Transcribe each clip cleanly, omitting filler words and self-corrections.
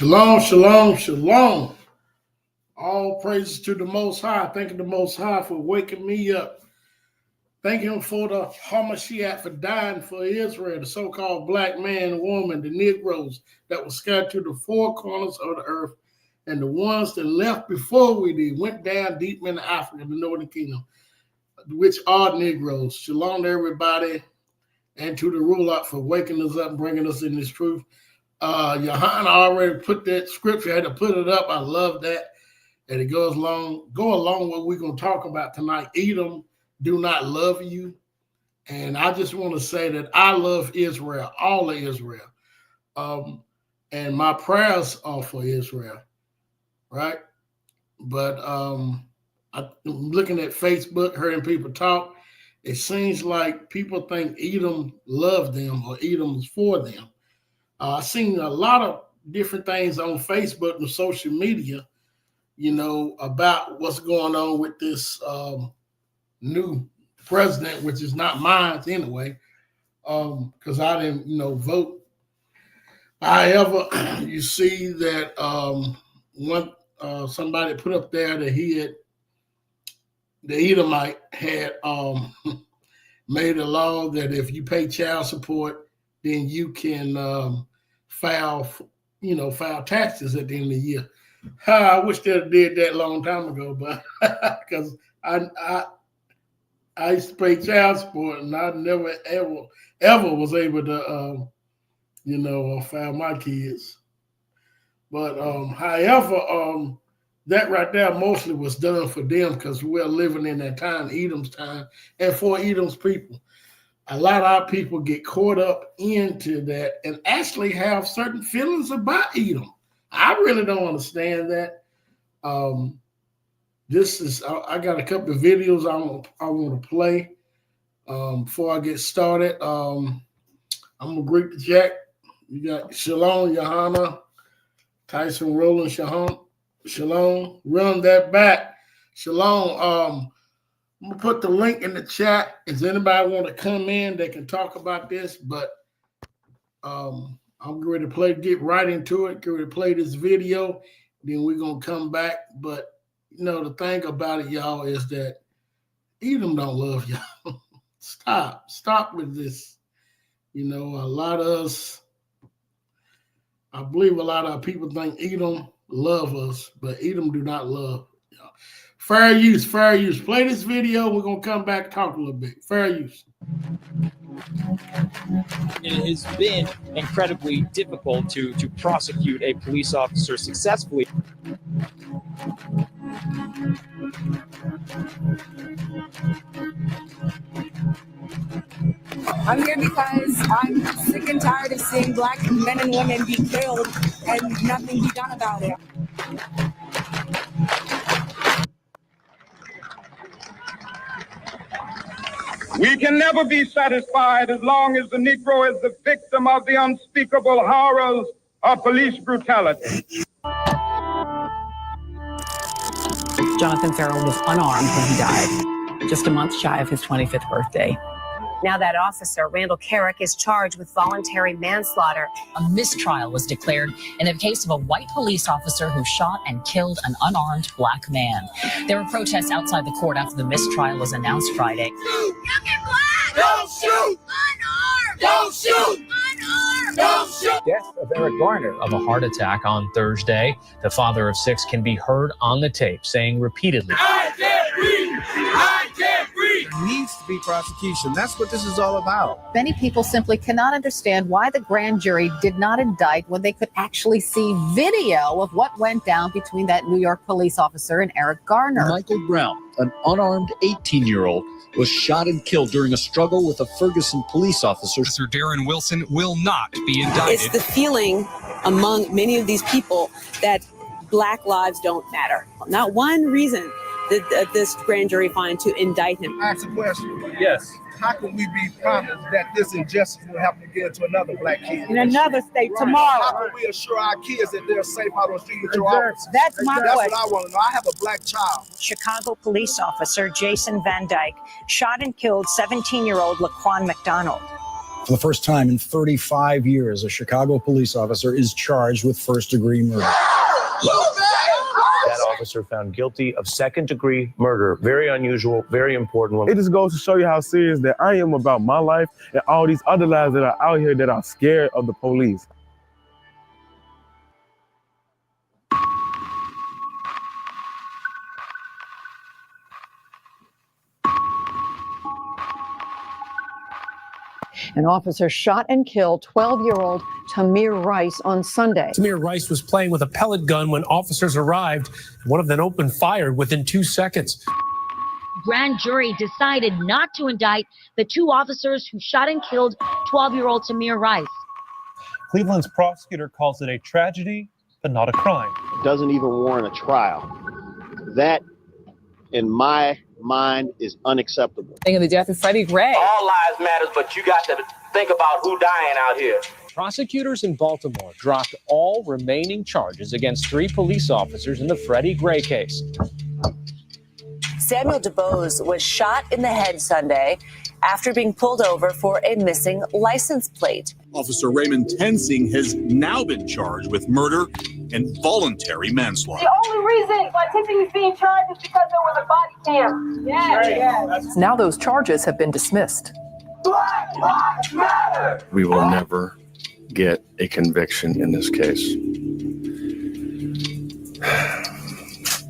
Shalom, shalom, shalom. All praises to the Most High. Thanking the Most High for waking me up. Thank Him for the Hamashiach for dying for Israel, the so-called black man and woman, the Negroes that were scattered to the four corners of the earth, and the ones that left before we did, went down deep into Africa, the Northern Kingdom, which are Negroes. Shalom to everybody, and to the ruler for waking us up and bringing us in this truth. Johanna already put that scripture, I had to put it up. I love that. And it go along with what we're going to talk about tonight. Edom do not love you. And I just want to say that I love Israel, all of Israel. And my prayers are for Israel, right? But I'm looking at Facebook, hearing people talk. It seems like people think Edom love them or Edom's for them. I've seen a lot of different things on Facebook and social media, about what's going on with this new president, which is not mine anyway, because I didn't, vote. However, you see that somebody put up there that the Edomite had made a law that if you pay child support, then you can file taxes at the end of the year. I wish they'd did that a long time ago, but because I used to pay child support and I never ever was able to file my kids. But however, that right there mostly was done for them because we're living in that time, Edom's time, and for Edom's people. A lot of our people get caught up into that and actually have certain feelings about Edom. I really don't understand that. I got a couple of videos I want to play before I get started. I'm going to greet the chat. You got Shalom, Johanna, Tyson, Roland, Shalom. Run that back. Shalom. I'm going to put the link in the chat. If anybody want to come in, they can talk about this, but I'm going to get right into it, going to play this video, then we're going to come back. But, the thing about it, y'all, is that Edom don't love y'all. Stop with this. A lot of us, I believe a lot of people think Edom love us, but Edom do not love y'all. Fair use. Play this video. We're going to come back and talk a little bit. Fair use. It has been incredibly difficult to prosecute a police officer successfully. I'm here because I'm sick and tired of seeing black men and women be killed and nothing be done about it. We can never be satisfied as long as the Negro is the victim of the unspeakable horrors of police brutality. Jonathan Farrell was unarmed when he died, just a month shy of his 25th birthday. Now that officer, Randall Carrick, is charged with voluntary manslaughter. A mistrial was declared in the case of a white police officer who shot and killed an unarmed black man. There were protests outside the court after the mistrial was announced Friday. Shoot! Young and black! Don't shoot! Unarmed! Don't shoot! Unarmed! Don't shoot! Death of Eric Garner of a heart attack on Thursday. The father of 6 can be heard on the tape saying repeatedly, I can't breathe! I can't breathe! There needs to be prosecution. That's what this is all about. Many people simply cannot understand why the grand jury did not indict when they could actually see video of what went down between that New York police officer and Eric Garner. Michael Brown, an unarmed 18-year-old, was shot and killed during a struggle with a Ferguson police officer. Sir Darren Wilson will not be indicted. It's the feeling among many of these people that black lives don't matter. Not one reason did this grand jury find to indict him. Ask a question. Yes. How can we be promised that this injustice will happen again to another black kid? In another state tomorrow. How can we assure our kids that they're safe out on the street with your officers? That's my question. That's what I want to know. I have a black child. Chicago police officer Jason Van Dyke shot and killed 17-year-old Laquan McDonald. For the first time in 35 years, a Chicago police officer is charged with first-degree murder. That officer found guilty of second-degree murder. Very unusual, very important one. It just goes to show you how serious that I am about my life and all these other lives that are out here that are scared of the police. An officer shot and killed 12-year-old Tamir Rice on Sunday. Tamir Rice was playing with a pellet gun when officers arrived. One of them opened fire within 2 seconds. Grand jury decided not to indict the 2 officers who shot and killed 12-year-old Tamir Rice. Cleveland's prosecutor calls it a tragedy, but not a crime. It doesn't even warrant a trial. That, in my mind, is unacceptable. Think of the death of Freddie Gray. All lives matters, but you got to think about who dying out here. Prosecutors in Baltimore dropped all remaining charges against 3 police officers in the Freddie Gray case. Samuel DeBose was shot in the head Sunday after being pulled over for a missing license plate. Officer Raymond Tensing has now been charged with murder and voluntary manslaughter. The only reason why Tensing is being charged is because there was a body cam. Yes. Now those charges have been dismissed. Black Lives Matter. We will never get a conviction in this case.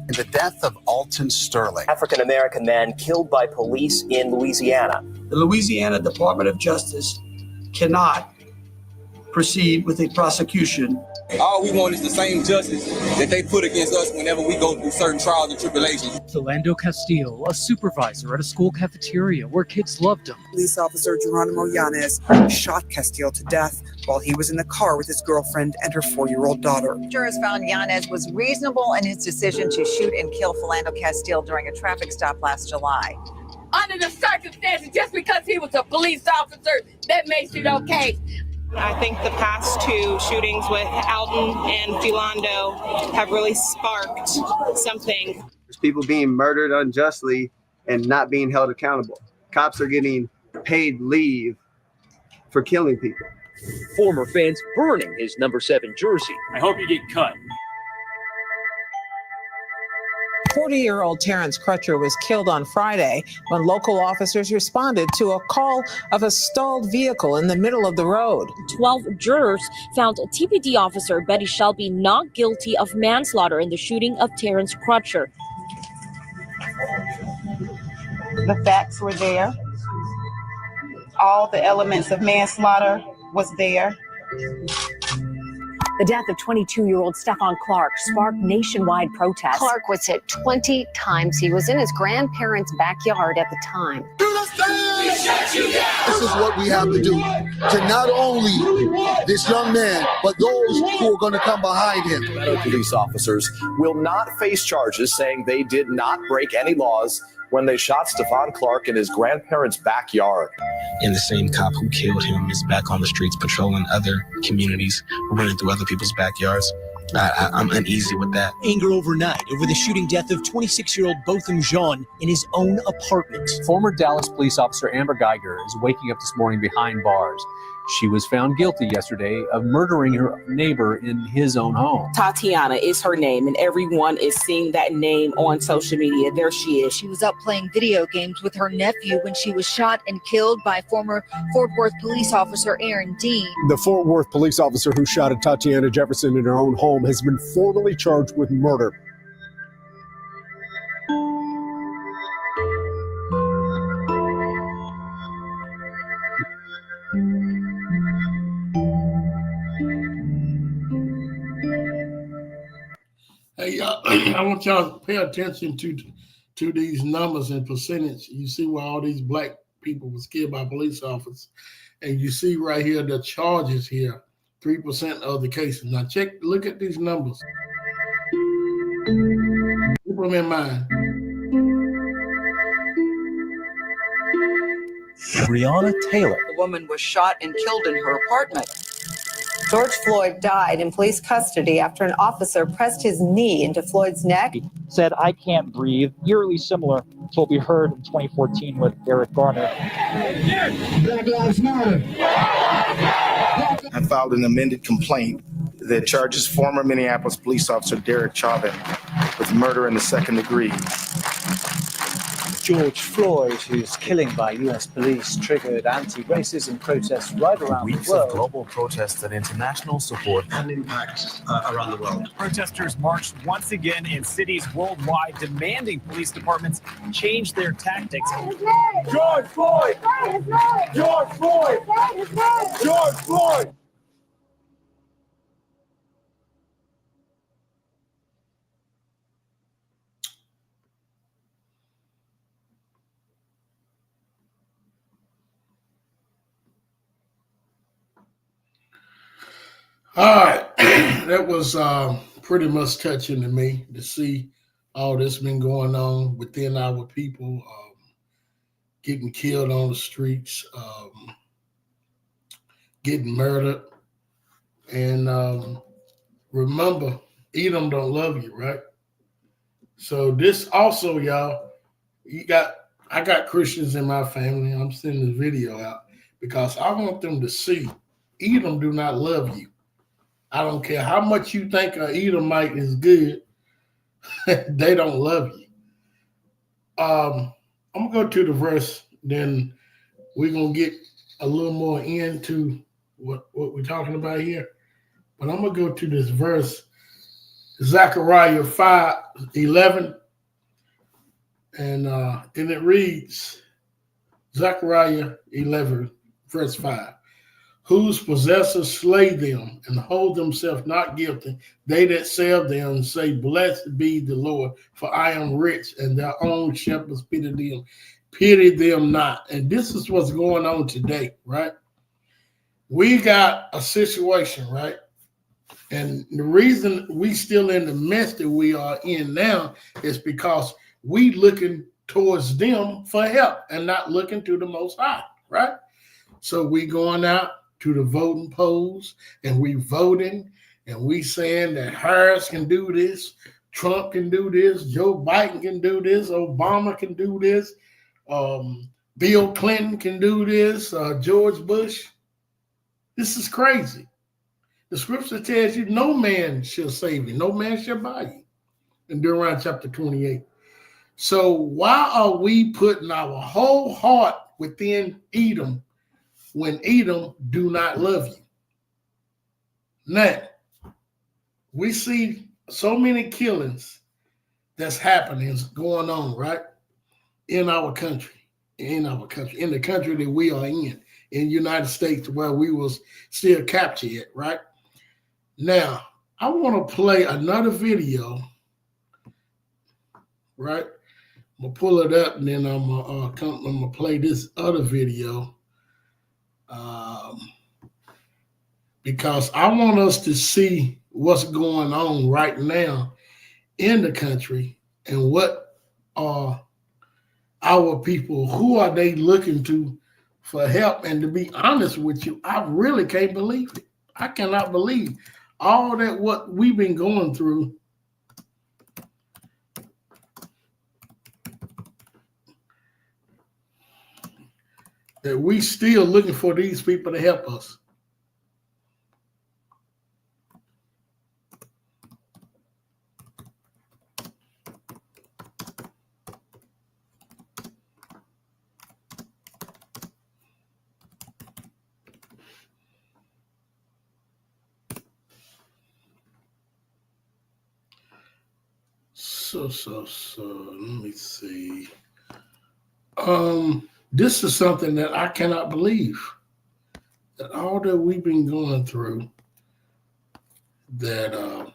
The death of Alton Sterling, African-American man killed by police in Louisiana. The Louisiana Department of Justice cannot proceed with a prosecution. All we want is the same justice that they put against us whenever we go through certain trials and tribulations. Philando Castile, a supervisor at a school cafeteria where kids loved him. Police officer Geronimo Yanez shot Castile to death while he was in the car with his girlfriend and her 4-year-old daughter. Jurors found Yanez was reasonable in his decision to shoot and kill Philando Castile during a traffic stop last July. Under the circumstances, just because he was a police officer, that makes it okay. I think the past 2 shootings with Alton and Philando have really sparked something. There's people being murdered unjustly and not being held accountable. Cops are getting paid leave for killing people. Former fans burning his number 7 jersey. I hope you get cut. 40-year-old Terrence Crutcher was killed on Friday when local officers responded to a call of a stalled vehicle in the middle of the road. 12 jurors found TPD officer Betty Shelby not guilty of manslaughter in the shooting of Terrence Crutcher. The facts were there. All the elements of manslaughter was there. The death of 22-year-old Stephon Clark sparked nationwide protests. Clark was hit 20 times. He was in his grandparents' backyard at the time. This is what we have to do to not only this young man, but those who are going to come behind him. Police officers will not face charges saying they did not break any laws when they shot Stephon Clark in his grandparents' backyard. And the same cop who killed him is back on the streets patrolling other communities, running through other people's backyards. I'm uneasy with that. Anger overnight over the shooting death of 26-year-old Botham Jean in his own apartment. Former Dallas police officer Amber Geiger is waking up this morning behind bars. She was found guilty yesterday of murdering her neighbor in his own home. Tatiana is her name, and everyone is seeing that name on social media. There she is. She was up playing video games with her nephew when she was shot and killed by former Fort Worth police officer Aaron Dean. The Fort Worth police officer who shot at Tatiana Jefferson in her own home has been formally charged with murder. Hey, I want y'all to pay attention to these numbers and percentage. You see where all these black people was killed by police officers, and you see right here the charges here, 3% of the cases. Now look at these numbers. Keep them in mind. Breonna Taylor. The woman was shot and killed in her apartment. George Floyd died in police custody after an officer pressed his knee into Floyd's neck. said, "I can't breathe," eerily similar to what we heard in 2014 with Eric Garner. Black Lives Matter. I filed an amended complaint that charges former Minneapolis police officer Derek Chauvin with murder in the second degree. George Floyd, whose killing by U.S. police triggered anti-racism protests right around the Weeks world. of global protests and international support And impact around the world. Protesters marched once again in cities worldwide, demanding police departments change their tactics. George Floyd! George Floyd! George Floyd! All right, that was pretty much touching to me to see all this been going on within our people, getting killed on the streets, getting murdered. And remember, Edom don't love you, right? So this also, y'all, I got Christians in my family. I'm sending this video out because I want them to see Edom do not love you. I don't care how much you think an Edomite is good, they don't love you. I'm gonna go to the verse, then we're gonna get a little more into what we're talking about here. But I'm gonna go to this verse, Zechariah 5:11, and it reads, Zechariah 11, verse 5. Whose possessors slay them and hold themselves not guilty, they that sell them say, blessed be the Lord, for I am rich, and their own shepherds pity them not. And this is what's going on today, right? We got a situation, right? And the reason we still in the mess that we are in now is because we looking towards them for help and not looking to the Most High, right? So we going out to the voting polls and we voting and we saying that Harris can do this, Trump can do this, Joe Biden can do this, Obama can do this, Bill Clinton can do this, George Bush. This is crazy. The scripture tells you no man shall save you, no man shall buy you in Deuteronomy chapter 28. So why are we putting our whole heart within Edom when Edom do not love you? Now, we see so many killings that's happening, going on, right? In our country, in the country that we are in the United States, where we was still captured yet, right? Now, I want to play another video, right? I'm going to pull it up and then I'm going to play this other video. Because I want us to see what's going on right now in the country and what are our people, who are they looking to for help? And to be honest with you, I really can't believe it. I cannot believe all that what we've been going through. That we still looking for these people to help us. So, let me see. This is something that I cannot believe. That all that we've been going through, that all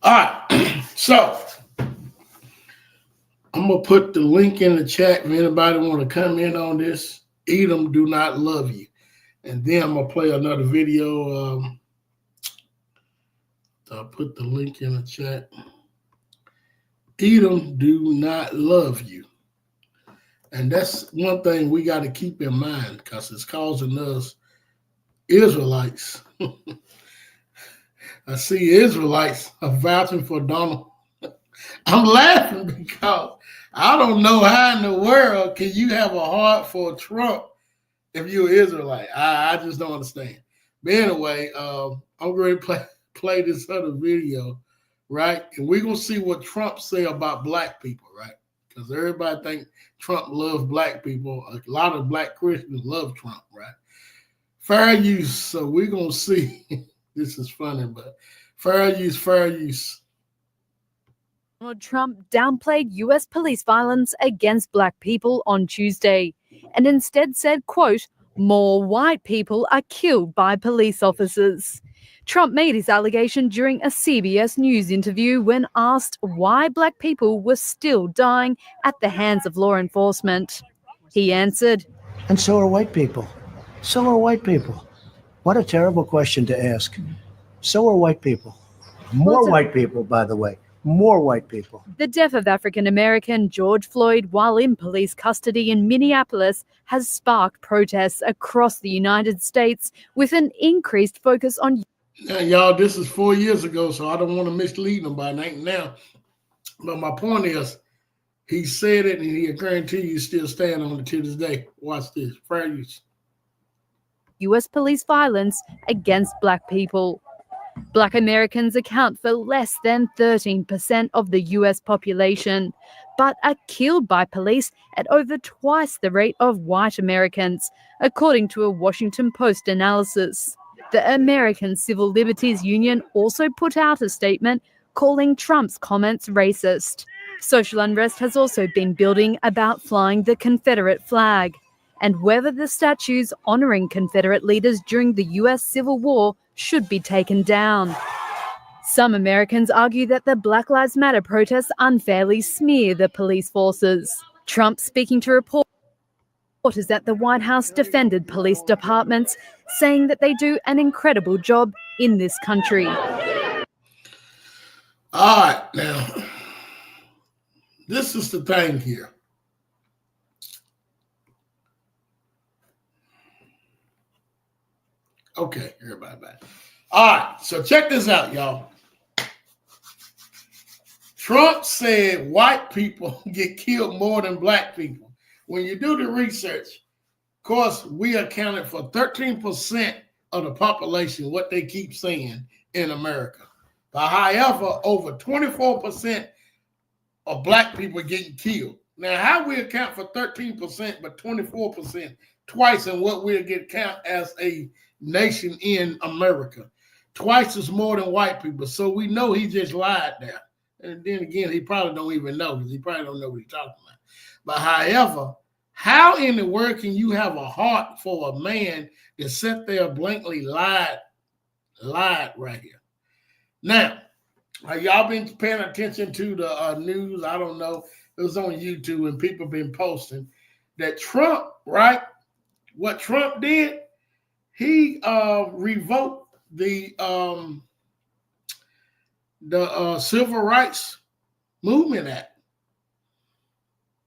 right, so I'm gonna put the link in the chat if anybody want to come in on this. Edom do not love you. And then I'm gonna play another video. I'll put the link in the chat. Edom do not love you. And that's one thing we got to keep in mind because it's causing us Israelites. I see Israelites are vouching for Donald. I'm laughing because I don't know how in the world can you have a heart for Trump if you're an Israelite. I just don't understand. But anyway, I'm going to play this other video, right? And we're going to see what Trump say about black people, right? Because everybody think Trump loves black people. A lot of black Christians love Trump, right? Fair use. So we're going to see. This is funny, but fair use, fair use. Donald Trump downplayed U.S. police violence against black people on Tuesday and instead said, quote, more white people are killed by police officers. Trump made his allegation during a CBS News interview when asked why black people were still dying at the hands of law enforcement. He answered, and so are white people. So are white people. What a terrible question to ask. So are white people. More white people, by the way. More white people. The death of African-American George Floyd while in police custody in Minneapolis has sparked protests across the United States with an increased focus on... Now, y'all, this is 4 years ago, so I don't want to mislead nobody now. But my point is, he said it, and he guarantee you still stand on it to this day. Watch this. Fair use. U.S. police violence against black people. Black Americans account for less than 13% of the U.S. population, but are killed by police at over twice the rate of white Americans, according to a Washington Post analysis. The American Civil Liberties Union also put out a statement calling Trump's comments racist. Social unrest has also been building about flying the Confederate flag and whether the statues honoring Confederate leaders during the U.S. Civil War should be taken down. Some Americans argue that the Black Lives Matter protests unfairly smear the police forces. Trump, speaking to reporters at the White House, defended police departments, saying that they do an incredible job in this country. All right, now, this is the thing here. Okay, everybody back. All right, so check this out, y'all. Trump said white people get killed more than black people. When you do the research, of course, we accounted for 13% of the population, what they keep saying in America. But however, over 24% of black people getting killed. Now, how we account for 13%, but 24%, twice in what we'll get count as a nation in America. Twice as more than white people. So we know he just lied there. And then again, he probably don't even know because he probably don't know what he's talking about. But however, how in the world can you have a heart for a man that sat there blankly lied right here? Now, y'all been paying attention to the news? I don't know. It was on YouTube and people been posting that Trump, right? What Trump did, he revoked the Civil Rights Movement Act.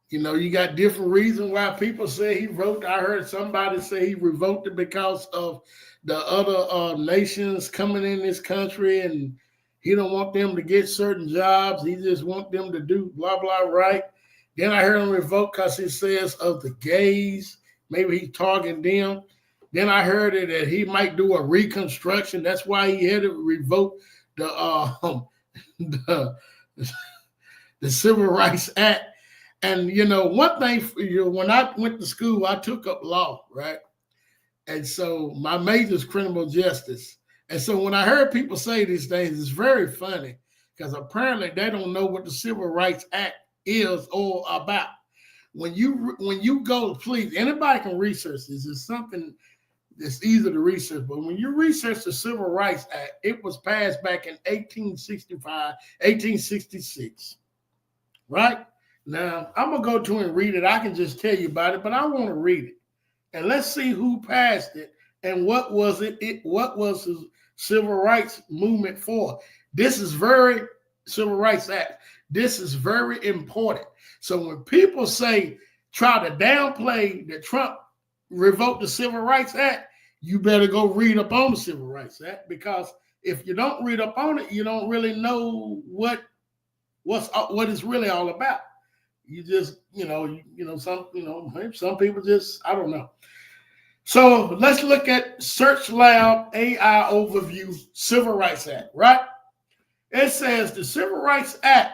You know, you got different reasons why people say he revoked. I heard somebody say he revoked it because of the other nations coming in this country and he don't want them to get certain jobs. He just want them to do blah, blah, right. Then I heard him revoke because he says of the gays. Maybe he's targeting them. Then I heard it that he might do a reconstruction. That's why he had to revoke the Civil Rights Act. And, you know, one thing, when I went to school, I took up law, right? And so my major is criminal justice. And so when I heard people say these things, it's very funny because apparently they don't know what the Civil Rights Act is all about. When you go, please, anybody can research this. It's something that's easy to research. But when you research the Civil Rights Act, it was passed back in 1866, right? Now, I'm going to go to and read it. I can just tell you about it, but I want to read it. And let's see who passed it and what was it what was the Civil Rights Movement for. This is very Civil Rights Act. This is very important. So when people try to downplay that Trump revoked the Civil Rights Act, you better go read up on the Civil Rights Act, because if you don't read up on it, you don't really know what it's really all about. You just, some people just, I don't know. So let's look at Search Lab AI Overview Civil Rights Act, right? It says the Civil Rights Act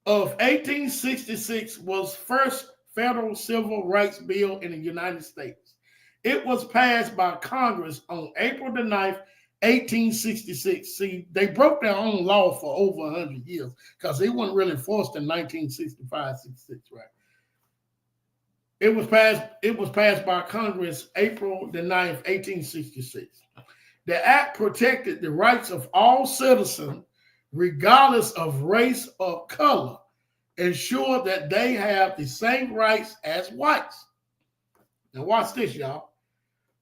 of 1866 was first federal civil rights bill in the United States. It was passed by Congress on April the 9th, 1866. See, they broke their own law for over 100 years because it wasn't really enforced in 1965, 66, right? It was passed by Congress April the 9th, 1866. The act protected the rights of all citizens, regardless of race or color, ensured that they have the same rights as whites. Now watch this, y'all.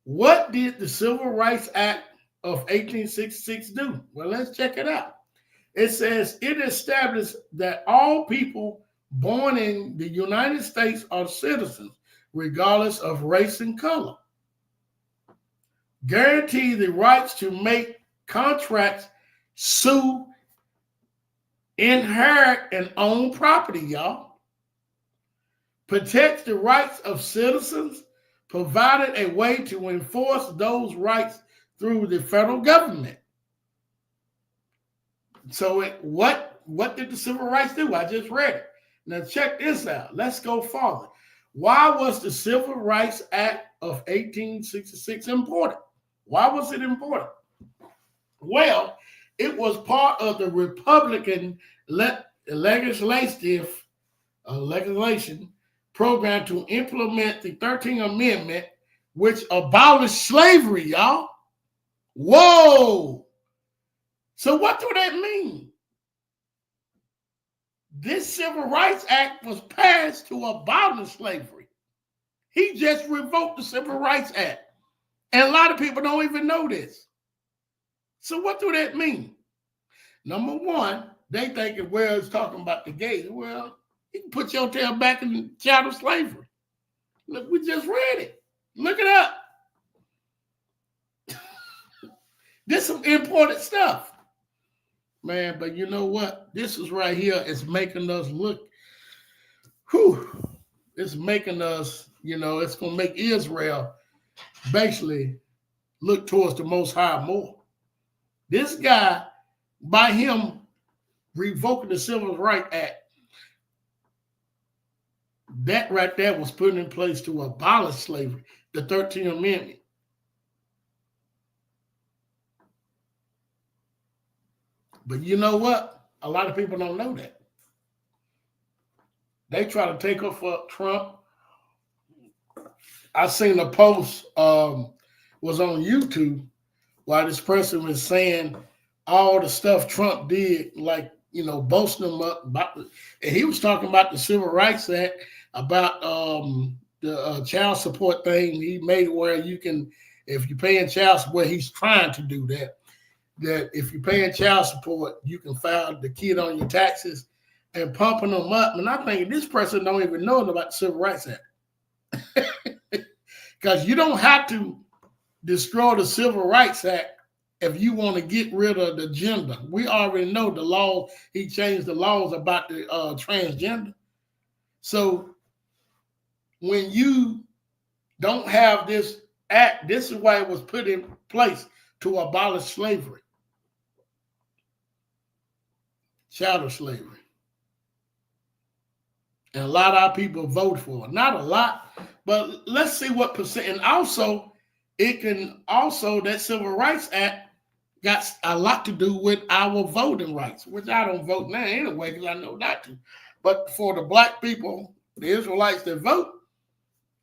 What did the Civil Rights Act of 1866 do? Well, let's check it out. It says it established that all people born in the United States are citizens, regardless of race and color. Guarantee the rights to make contracts, sue, inherit, and own property, y'all. Protects the rights of citizens, provided a way to enforce those rights through the federal government. So what did the civil rights do? I just read it. Now check this out. Let's go farther. Why was the Civil Rights Act of 1866 important? Why was it important? Well, it was part of the Republican legislation program to implement the 13th Amendment, which abolished slavery, y'all. Whoa! So what do that mean? This Civil Rights Act was passed to abolish slavery. He just revoked the Civil Rights Act. And a lot of people don't even know this. So what do that mean? Number one, they think, well, it's talking about the gays. Well, you can put your tail back in the chattel slavery. Look, we just read it. Look it up. This is some important stuff. Man, but you know what? This is right here. It's making us look. It's making us, it's going to make Israel basically look towards the Most High more. This guy, by him revoking the Civil Rights Act, that right there was put in place to abolish slavery, the 13th Amendment. But you know what? A lot of people don't know that. They try to take up for Trump. I seen a post was on YouTube while this person was saying all the stuff Trump did, like, boasting him up about and he was talking about the Civil Rights Act, about the child support thing. He made it where you can, if you're paying child support, he's trying to do that if you're paying child support, you can file the kid on your taxes and pumping them up. And I think this person don't even know about the Civil Rights Act. Because you don't have to destroy the Civil Rights Act if you want to get rid of the gender. We already know the law. He changed the laws about the transgender. So when you don't have this act, this is why it was put in place, to abolish slavery, chattel slavery. And a lot of our people vote for it. Not a lot, but let's see what percent. And also, that Civil Rights Act got a lot to do with our voting rights, which I don't vote now anyway because I know not to. But for the black people, the Israelites that vote,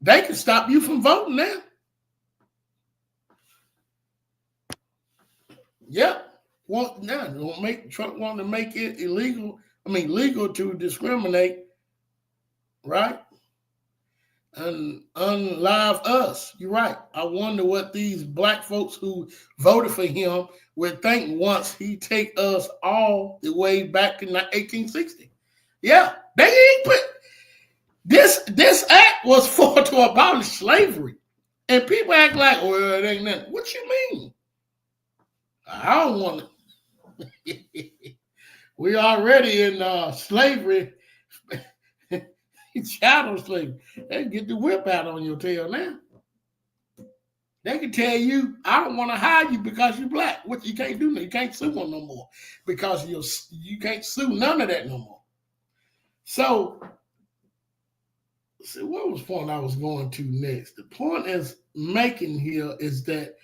they can stop you from voting now. Yep. Trump want to make it legal to discriminate, right? unlive us. You're right. I wonder what these black folks who voted for him would think once he take us all the way back to 1860. Yeah, they ain't put this act was for to abolish slavery, and people act like, well, it ain't nothing. What you mean? I don't want to. We already in slavery. Chattel slavery. They can get the whip out on your tail now. They can tell you, I don't want to hire you because you're black. What you can't do, you can't sue them no more because you can't sue none of that no more. So, see, what was the point I was going to next? The point is making here is that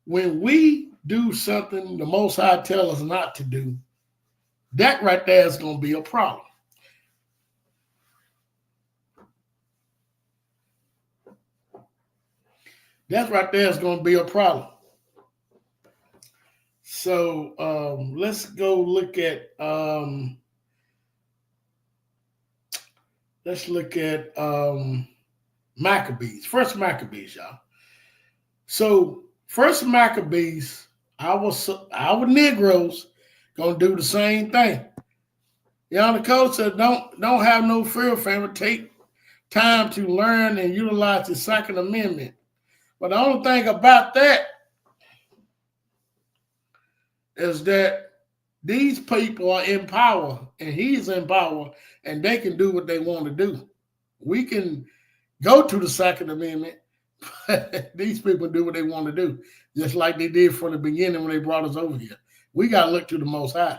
when we do something the Most High tell us not to do, that right there is going to be a problem. That right there is going to be a problem. So let's go look at Maccabees. First Maccabees, y'all. So first Maccabees, our Negroes gonna do the same thing. Y'all, the code said don't have no fear, family. Take time to learn and utilize the Second Amendment. But the only thing about that is that these people are in power and he's in power and they can do what they want to do. We can go to the Second Amendment, but these people do what they want to do, just like they did from the beginning when they brought us over here. We got to look to the Most High.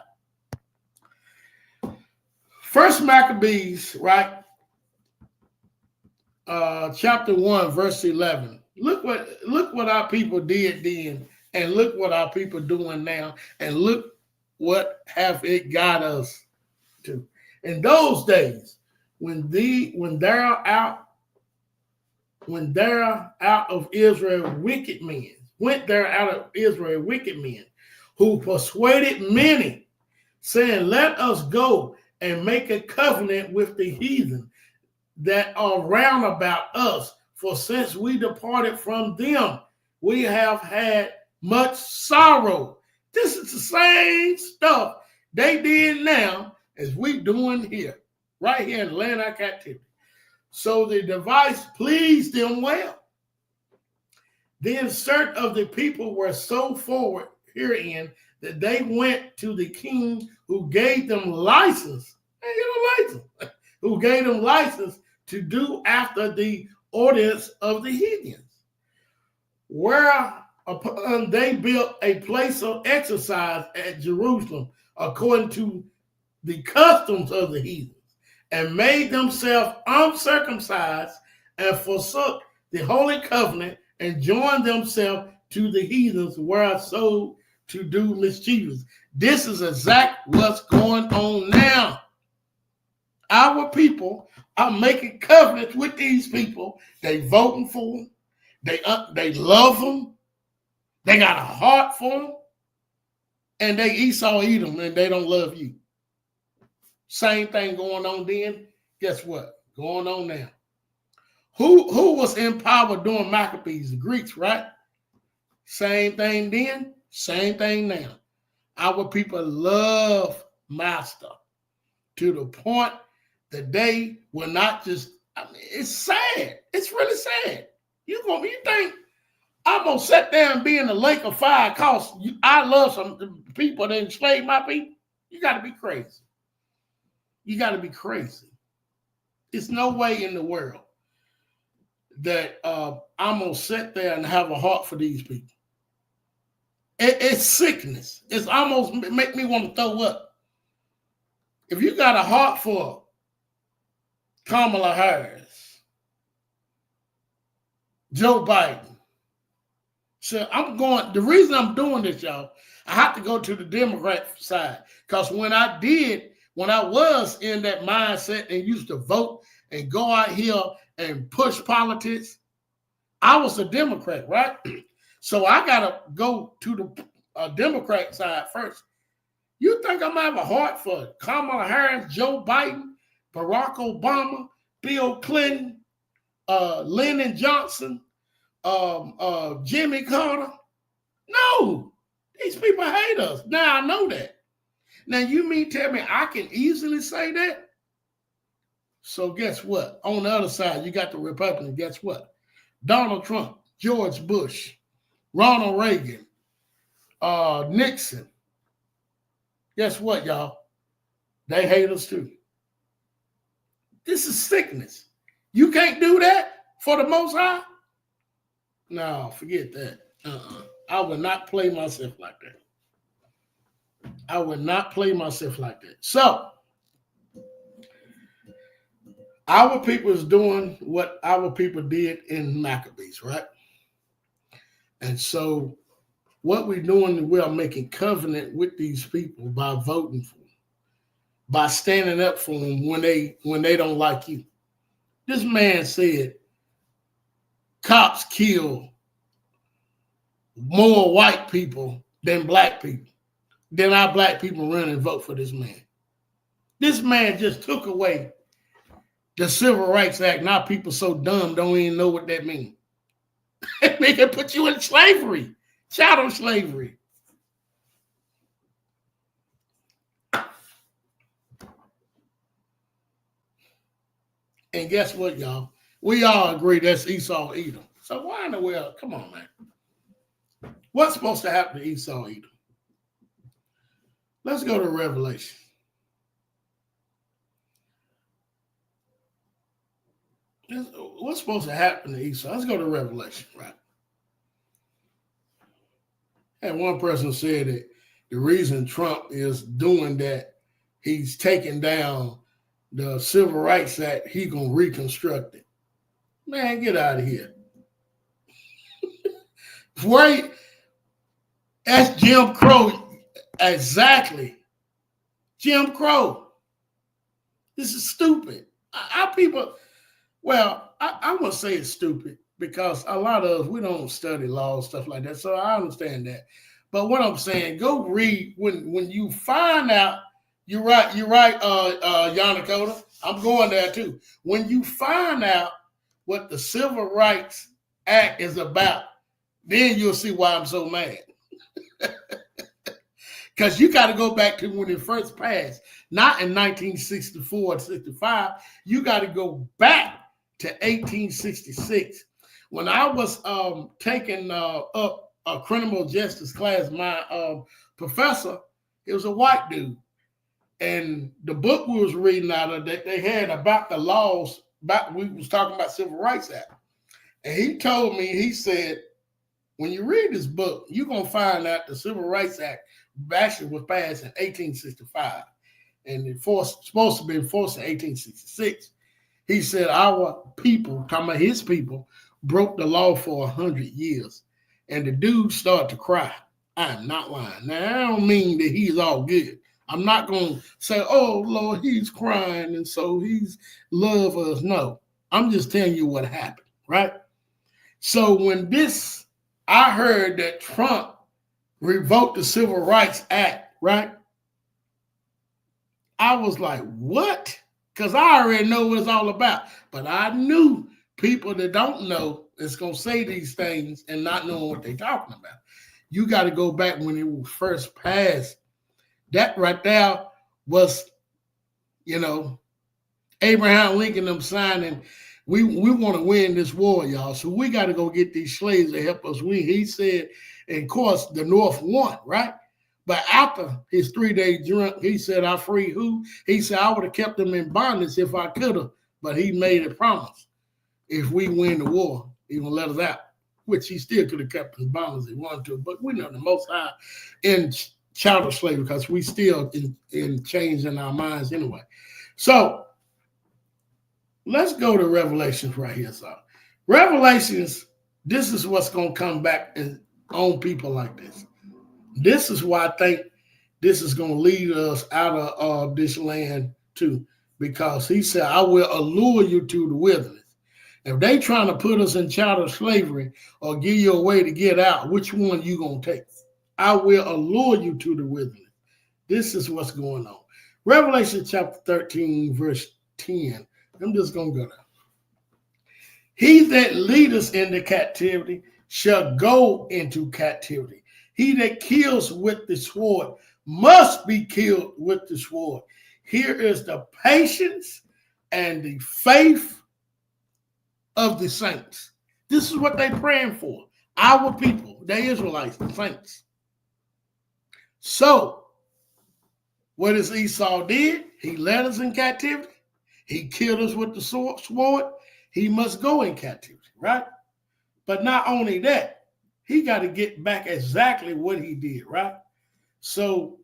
First Maccabees, right? Chapter 1, verse 11. Look what our people did then, and look what our people doing now, and look what have it got us to. In those days, when they're out of Israel, wicked men who persuaded many, saying, "Let us go and make a covenant with the heathen that are round about us. For since we departed from them, we have had much sorrow." This is the same stuff they did now as we doing here, right here in the land of captivity. So the device pleased them well. Then certain of the people were so forward herein that they went to the king who gave them license. Who gave them license to do after the ordinance of the heathens, whereupon they built a place of exercise at Jerusalem according to the customs of the heathens, and made themselves uncircumcised and forsook the holy covenant and joined themselves to the heathens whereso to do mischievous. This is exactly what's going on now. Our people are making covenants with these people. They voting for them. They love them. They got a heart for them. And they Esau Edom, and they don't love you. Same thing going on then. Guess what? Going on now. Who was in power during Maccabees? The Greeks, right? Same thing then, same thing now. Our people love master to the point that they will not just, it's sad. It's really sad. You think I'm going to sit there and be in the lake of fire because I love some people that enslaved my people? You got to be crazy. You got to be crazy. There's no way in the world that I'm going to sit there and have a heart for these people. It's sickness. It's almost make me want to throw up. If you got a heart for Kamala Harris, Joe Biden, so the reason I'm doing this, y'all, I have to go to the Democrat side because when I was in that mindset and used to vote and go out here and push politics, I was a Democrat, right? So I got to go to the Democrat side first. You think I'm going to have a heart for Kamala Harris, Joe Biden, Barack Obama, Bill Clinton, Lyndon Johnson, Jimmy Carter. No, these people hate us. Now I know that. Now you mean tell me I can easily say that? So guess what? On the other side, you got the Republicans. Guess what? Donald Trump, George Bush, Ronald Reagan, Nixon. Guess what, y'all? They hate us too. This is sickness. You can't do that for the Most High? No, forget that. I would not play myself like that. I would not play myself like that. So, our people is doing what our people did in Maccabees, right? And so, what we're doing, we are making covenant with these people by voting for them, by standing up for them when they don't like you. This man said cops kill more white people than black people. Then our black people run and vote for this man. This man just took away the Civil Rights Act. Now people so dumb don't even know what that means. They can put you in slavery, chattel slavery. And guess what, y'all? We all agree that's Esau, Edom. So why in the world? Come on, man. What's supposed to happen to Esau, Edom? Let's go to Revelation. What's supposed to happen to Esau? Let's go to Revelation, right? And one person said that the reason Trump is doing that, he's taking down the Civil Rights Act, he's going to reconstruct it. Man, get out of here. Right? That's Jim Crow. Exactly. Jim Crow. This is stupid. Our people, well, I won't say it's stupid because a lot of us, we don't study law, stuff like that. So I understand that. But what I'm saying, go read when you find out. You're right, Yanakota. I'm going there too. When you find out what the Civil Rights Act is about, then you'll see why I'm so mad. Because you got to go back to when it first passed, not in 1964 and 65. You got to go back to 1866. When I was taking up a criminal justice class, my professor, it was a white dude. And the book we was reading out of that they had about the laws, we was talking about Civil Rights Act. And he told me, he said, when you read this book, you're going to find out the Civil Rights Act actually was passed in 1865. And it supposed to be enforced in 1866. He said our people, talking about his people, broke the law for 100 years. And the dude started to cry. I'm not lying. Now, I don't mean that he's all good. I'm not going to say, oh, Lord, he's crying and so he's love us. No, I'm just telling you what happened, right? So when I heard that Trump revoked the Civil Rights Act, right? I was like, what? Because I already know what it's all about. But I knew people that don't know is going to say these things and not knowing what they're talking about. You got to go back when it was first passed. That right there was, Abraham Lincoln them signing, we want to win this war, y'all. So we got to go get these slaves to help us win. He said, and of course, the North won, right? But after his 3-day drunk, he said, I free who? He said, I would have kept them in bondage if I could have. But he made a promise. If we win the war, he will let us out, which he still could have kept in bondage if he wanted to. But we know the Most High in chattel slavery because we still in changing our minds anyway. So let's go to Revelations right here. So Revelations, this is what's going to come back on people like this. This is why I think this is going to lead us out of this land too, because he said, I will allure you to the wilderness. If they trying to put us in chattel slavery or give you a way to get out, which one you going to take? I will allure you to the wilderness. This is what's going on. Revelation chapter 13, verse 10. I'm just going to go there. He that leadeth into captivity shall go into captivity. He that kills with the sword must be killed with the sword. Here is the patience and the faith of the saints. This is what they're praying for. Our people, the Israelites, the saints. So, what is Esau did? He led us in captivity. He killed us with the sword. He must go in captivity, right? But not only that, he got to get back exactly what he did, right? So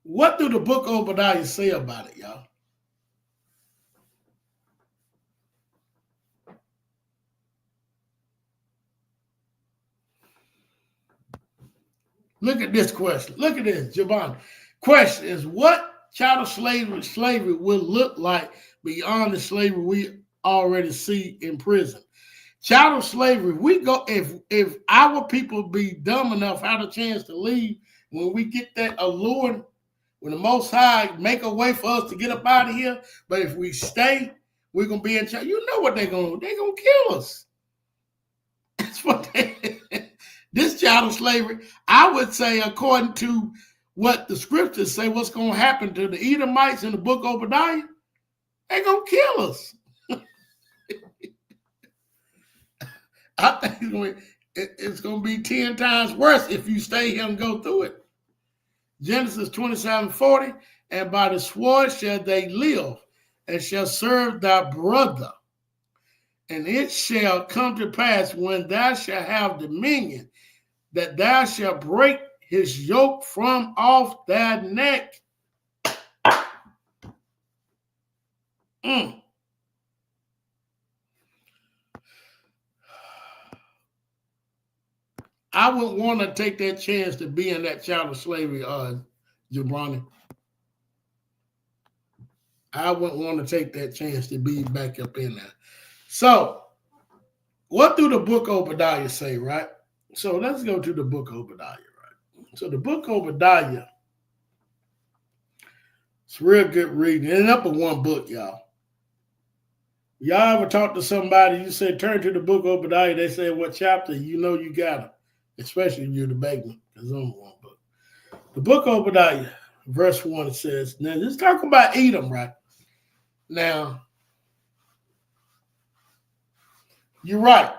what do the book of Obadiah say about it, y'all? Look at this question. Look at this, Javon. Question is, what child of slavery will look like beyond the slavery we already see in prison? Child of slavery, we go if our people be dumb enough, had a chance to leave when we get that allure, when the Most High make a way for us to get up out of here. But if we stay, we're gonna be in charge. You know what they're gonna do? They're gonna kill us. That's what this child of slavery, I would say, according to what the scriptures say, what's gonna happen to the Edomites in the book of Obadiah, they're gonna kill us. I think it's going to be 10 times worse if you stay here and go through it. Genesis 27:40, and by the sword shall they live, and shall serve thy brother. And it shall come to pass when thou shalt have dominion, that thou shalt break his yoke from off thy neck. I would want to take that chance to be in that child of slavery, Jabroni. I wouldn't want to take that chance to be back up in there. So, what do the book of Obadiah say, right? So, let's go to the book of Obadiah, right? So, the book of Obadiah, it's real good reading. It's up in one book, y'all. Y'all ever talk to somebody, you say, turn to the book of Obadiah, they say, what chapter? You know you got it, especially if you're the bagman, because it's only one book. The book of Obadiah, verse 1, it says, now, let's talk about Edom, right? Now, you're right.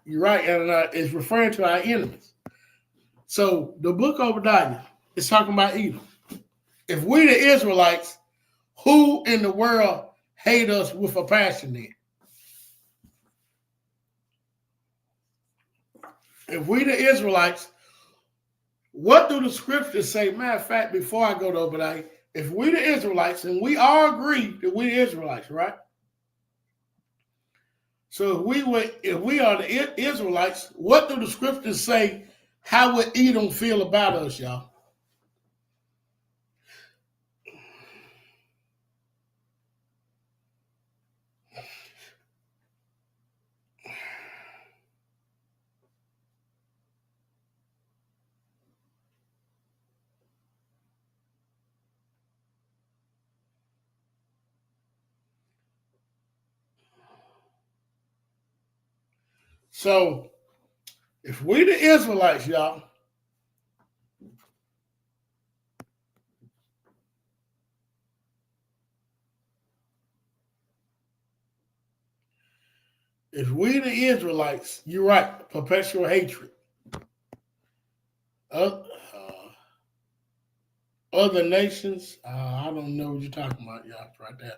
You're right, and it's referring to our enemies. So the book of Obadiah is talking about Edom. If we the Israelites, who in the world hate us with a passion then? If we the Israelites, what do the scriptures say? Matter of fact, before I go to Obadiah, if we the Israelites, and we all agree that we the Israelites, right? So if we are the Israelites, what do the scriptures say? How would Edom feel about us, y'all? So if we the Israelites, y'all, if we the Israelites, you're right, perpetual hatred. Other nations, I don't know what you're talking about, y'all, right there.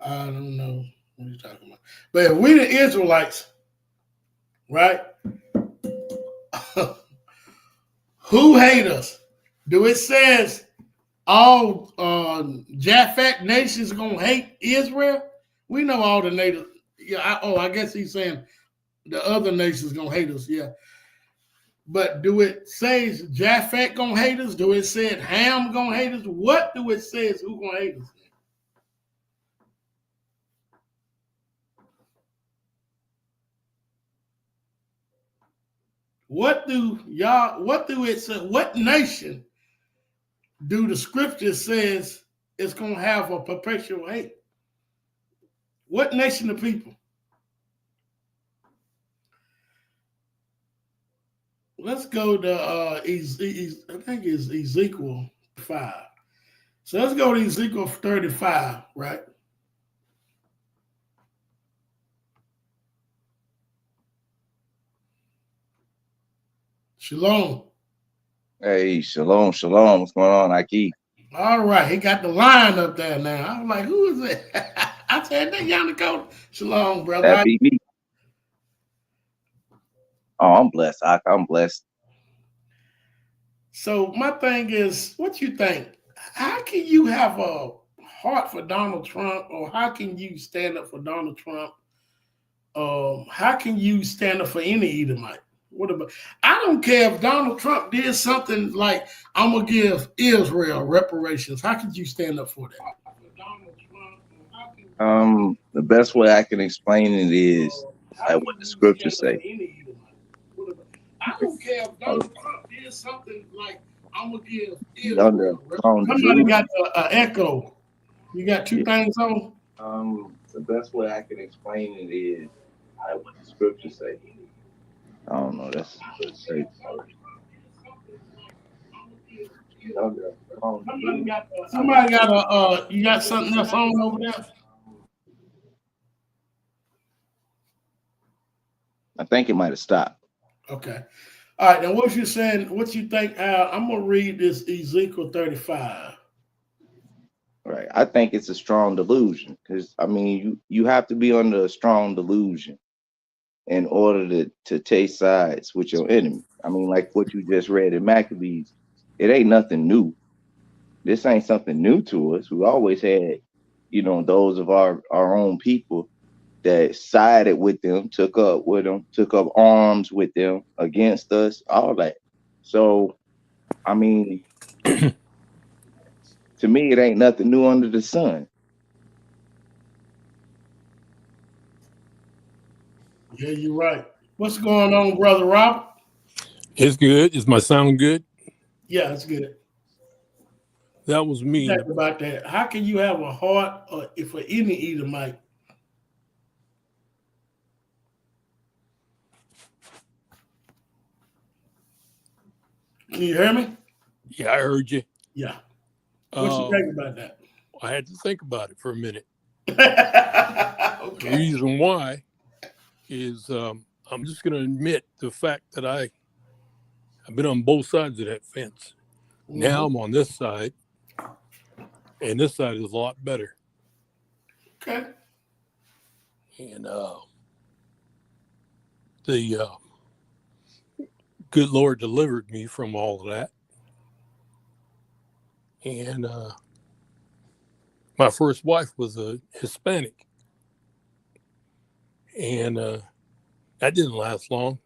I don't know what you're talking about. But if we the Israelites, right, who hate us? Do it says all Japhet nations are going to hate Israel? We know all the natives. Yeah. I guess he's saying the other nations going to hate us. Yeah. But do it say Japhet going to hate us? Do it say Ham going to hate us? What do it say is who going to hate us? What it say? What nation do the scripture says it's gonna have a perpetual hate? What nation of people? Let's go to I think it's Ezekiel 5. So let's go to Ezekiel 35, right? Shalom. Hey, shalom, shalom. What's going on, Ike? All right, he got the line up there now. I was like, who is it? I said, that Yana Code. Shalom, brother. That beat me. Oh, I'm blessed. I'm blessed. So my thing is, what you think? How can you have a heart for Donald Trump, or how can you stand up for Donald Trump? How can you stand up for any Edomite? What about? I don't care if Donald Trump did something like, I'm gonna give Israel reparations. How could you stand up for that? The best way I can explain it is like what the scriptures say. I don't care if Donald Trump did something like, I'm gonna give Israel. Somebody got an echo. You got two things on? The best way I can explain it is like what the scriptures say. I don't know. That's crazy. Somebody got you got something else on over there? I think it might have stopped. Okay. All right. Now, what you saying? What you think? I'm gonna read this Ezekiel 35. Right. I think it's a strong delusion because I mean you have to be under a strong delusion in order to take sides with your enemy. I mean, like what you just read in Maccabees, it ain't nothing new. This ain't something new to us. We always had, those of our own people that sided with them, took up arms with them against us, all that. So, I mean, to me, it ain't nothing new under the sun. Yeah, you're right. What's going on, Brother Robert? It's good. Is my sound good? Yeah, it's good. That was me. Think about that. How can you have a heart for any Edomite? Can you hear me? Yeah, I heard you. Yeah. What you think about that? I had to think about it for a minute. Okay. The reason why is I'm just going to admit the fact that I've been on both sides of that fence. Mm-hmm. Now I'm on this side, and this side is a lot better. Okay. And the good Lord delivered me from all of that. And my first wife was a Hispanic. And that didn't last long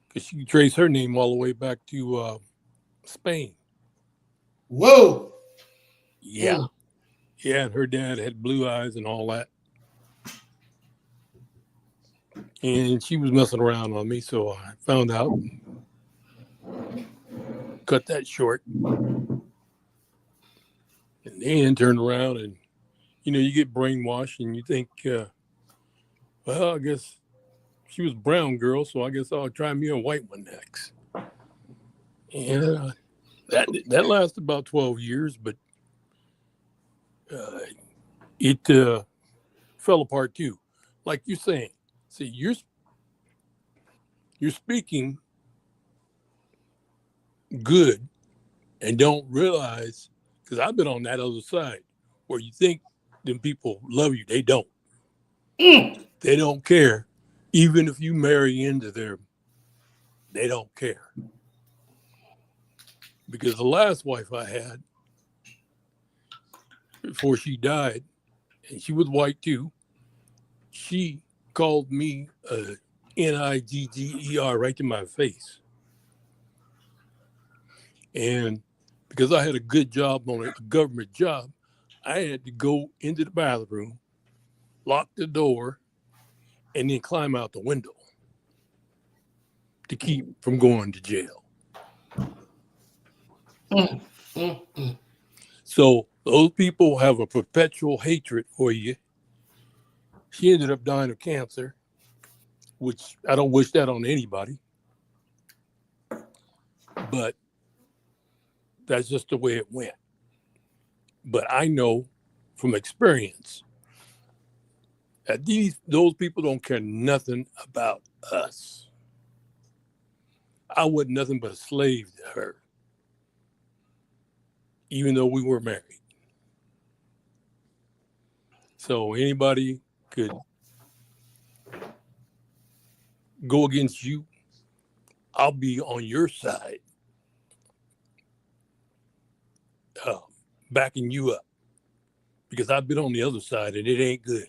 because she could trace her name all the way back to Spain. Whoa. Yeah. Mm. Yeah, and her dad had blue eyes and all that. And she was messing around on me, so I found out. Cut that short. And then turned around and, you get brainwashed and you think, well, I guess she was a brown girl, so I guess I'll try me a white one next. And that lasted about 12 years, but it fell apart too. Like you're saying, see, you're speaking good and don't realize, because I've been on that other side where you think them people love you. They don't. They don't care. Even if you marry into them, they don't care. Because the last wife I had, before she died, and she was white too, she called me a Nigger right to my face. And because I had a good job on a government job, I had to go into the bathroom, lock the door, and then climb out the window. to keep from going to jail. So those people have a perpetual hatred for you. She ended up dying of cancer, which I don't wish that on anybody. But that's just the way it went. But I know from experience that those people don't care nothing about us. I was nothing but a slave to her, even though we were married. So anybody could go against you, I'll be on your side, backing you up, because I've been on the other side and it ain't good.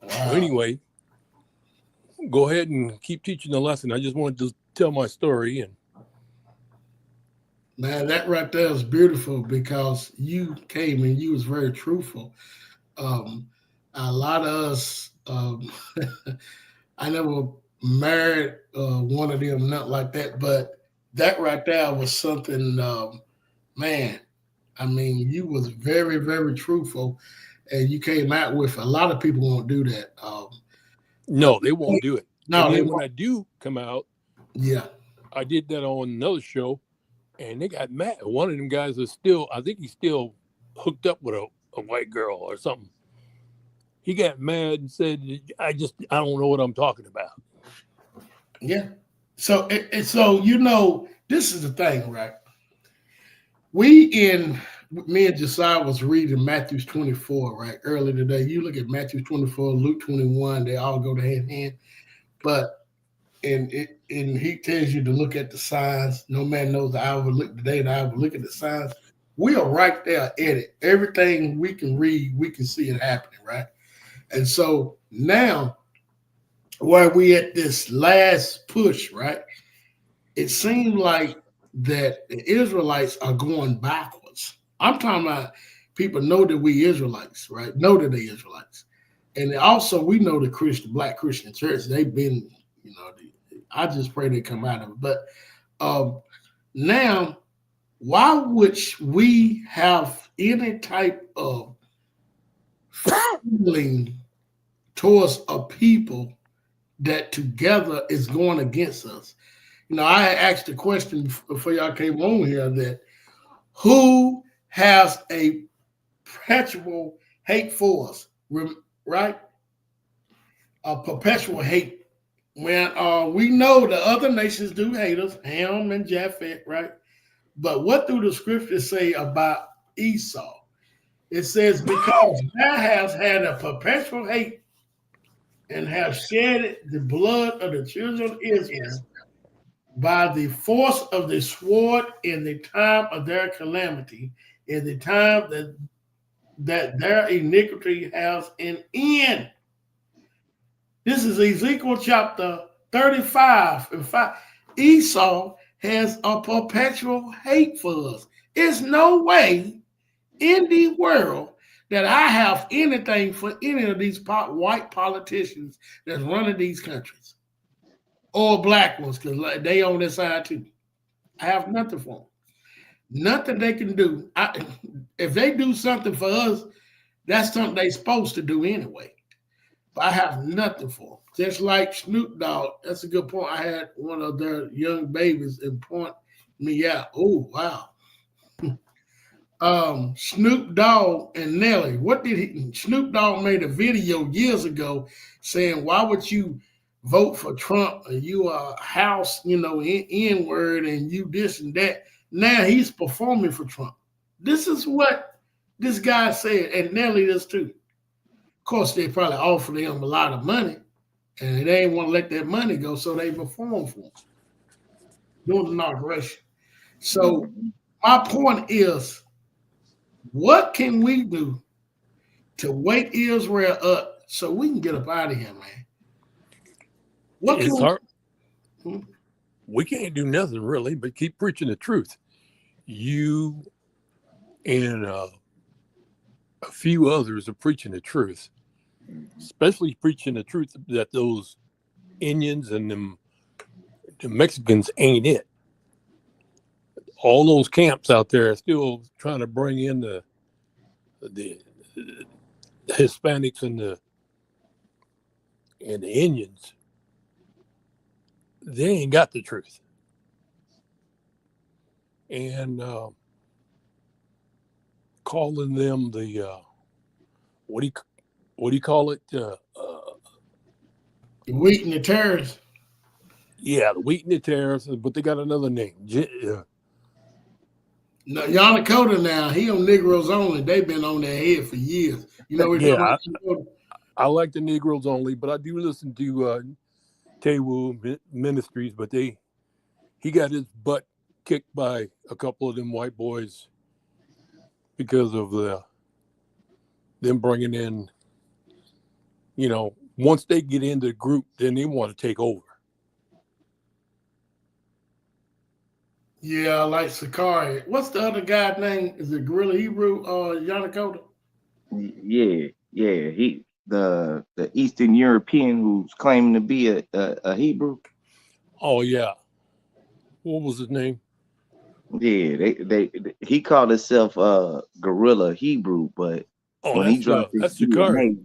Wow. So anyway, go ahead and keep teaching the lesson. I just wanted to tell my story. And man, that right there is beautiful because you came and you was very truthful. A lot of us, I never married one of them, not like that, but that right there was something, man, I mean, you was very, very truthful, and you came out with, a lot of people won't do that. No, they won't do it. No, and then when I do come out, yeah, I did that on another show, and they got mad. One of them guys is still, I think he's still hooked up with a white girl or something. He got mad and said, I don't know what I'm talking about. Yeah. So, so you know, this is the thing, right? Me and Josiah was reading Matthew 24, right? Earlier today. You look at Matthew 24, Luke 21, they all go hand in hand. But and he tells you to look at the signs. No man knows the hour, look the day, the hour, look at the signs. We are right there at it. Everything we can read, we can see it happening, right? And so now, where we at this last push, right? It seemed like that the Israelites are going backwards. I'm talking about people know that we Israelites, right? Know that they Israelites. And also we know the Black Christian church, they've been, you know, I just pray they come out of it. But now, why would we have any type of feeling towards a people that together is going against us? You know, I asked a question before y'all came on here that who has a perpetual hate for us, right? A perpetual hate. When we know the other nations do hate us, Ham and Japheth, right? But what do the scriptures say about Esau? It says, because thou hast had a perpetual hate and have shed the blood of the children of Israel by the force of the sword in the time of their calamity, in the time that their iniquity has an end. This is Ezekiel chapter 35 and 5. Esau has a perpetual hate for us. There's no way in the world that I have anything for any of these white politicians that's running these countries, or black ones, because they on this side too. I have nothing for them. Nothing they can do. If they do something for us, that's something they're supposed to do anyway. But I have nothing for them. Just like Snoop Dogg, that's a good point. I had one of their young babies and point me out. Oh, wow. Snoop Dogg and Nelly. Snoop Dogg made a video years ago saying, why would you vote for Trump? You are house, N-word, and you this and that. Now he's performing for Trump. This is what this guy said, and Nelly does too. Of course, they probably offered him a lot of money, and they didn't want to let that money go, so they performed for him during the inauguration. So my point is, what can we do to wake Israel up so we can get up out of here, man? It's hard. We can't do nothing really but keep preaching the truth. You and a few others are preaching the truth, especially preaching the truth that those Indians and them the Mexicans ain't it. All those camps out there are still trying to bring in the Hispanics and the Indians. They ain't got the truth. And calling them the what do you call it? The wheat and the tares. Yeah, the wheat and the tares, but they got another name. No, Yanakota now, he on Negroes Only. They've been on their head for years. You know, Yeah, I like the Negroes Only, but I do listen to Tewu Ministries, but he got his butt kicked by a couple of them white boys because of them bringing in, you know, once they get into the group, then they want to take over. Yeah, I like Sakari. What's the other guy's name? Is it Gorilla Hebrew Yanakota? Yeah. He the Eastern European who's claiming to be a Hebrew. Oh yeah. What was his name? Yeah, he called himself Gorilla Hebrew, but when he dropped his DNA,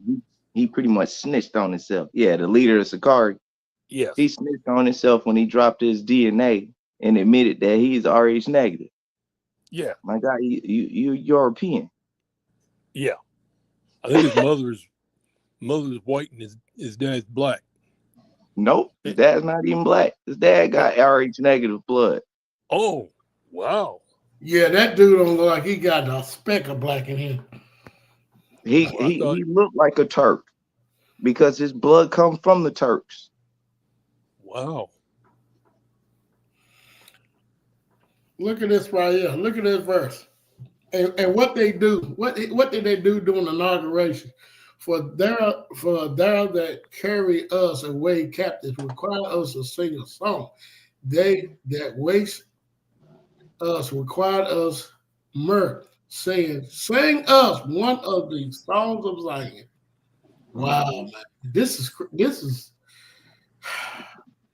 he pretty much snitched on himself. Yeah, the leader of Sakari. Yes. He snitched on himself when he dropped his DNA and admitted that he's RH negative. Yeah. My God, you European. Yeah. I think his mother's white and his dad's black. Nope, his dad's not even black. His dad got RH negative blood. Oh, wow. Yeah, that dude don't look like he got a speck of black in him. He looked like a Turk because his blood comes from the Turks. Wow. Look at this right here. Look at this verse. And what they do, what did they do during the inauguration? For there that carry us away captives require us to sing a song. They that waste us required us mirth, saying, sing us one of the songs of Zion. Wow, man. This is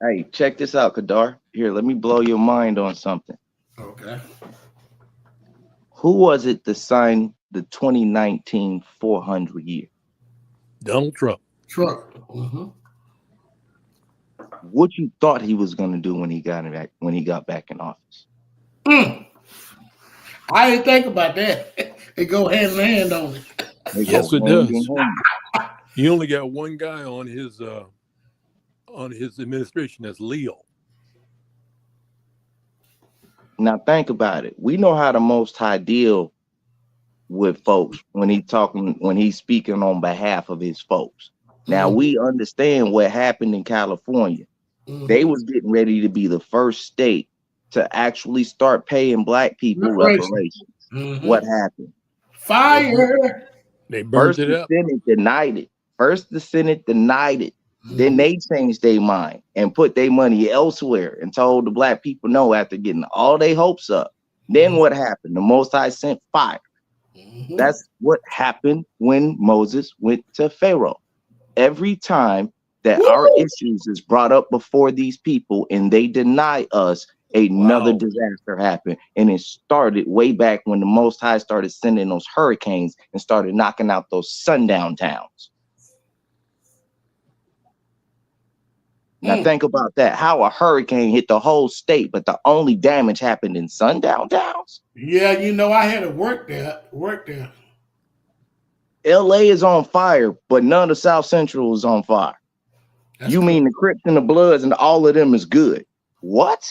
Hey, check this out, Kadar. Here, let me blow your mind on something. Okay. Who was it that signed the 2019 400 year? Donald Trump. Mm-hmm. What you thought he was going to do when he got back in office? I didn't think about that. It go hand in hand on it. Yes, it does. He only got one guy on his administration. That's Leo. Now think about it. We know how the Most High deal with folks when he's speaking on behalf of his folks. Now we understand what happened in California. They was getting ready to be the first state to actually start paying black people reparations. What happened? Fire. They burned it up. The Senate denied it. First, the Senate denied it. Then they changed their mind and put their money elsewhere and told the black people no after getting all their hopes up. Then what happened? The Most High sent fire. That's what happened when Moses went to Pharaoh. Every time that our issues is brought up before these people and they deny us, another disaster happened. And it started way back when the Most High started sending those hurricanes and started knocking out those sundown towns. Now think about that. How a hurricane hit the whole state, but the only damage happened in sundown towns. Yeah, you know, I had to work there. LA is on fire, but none of South Central is on fire. You mean the Crips and the Bloods and all of them is good? What?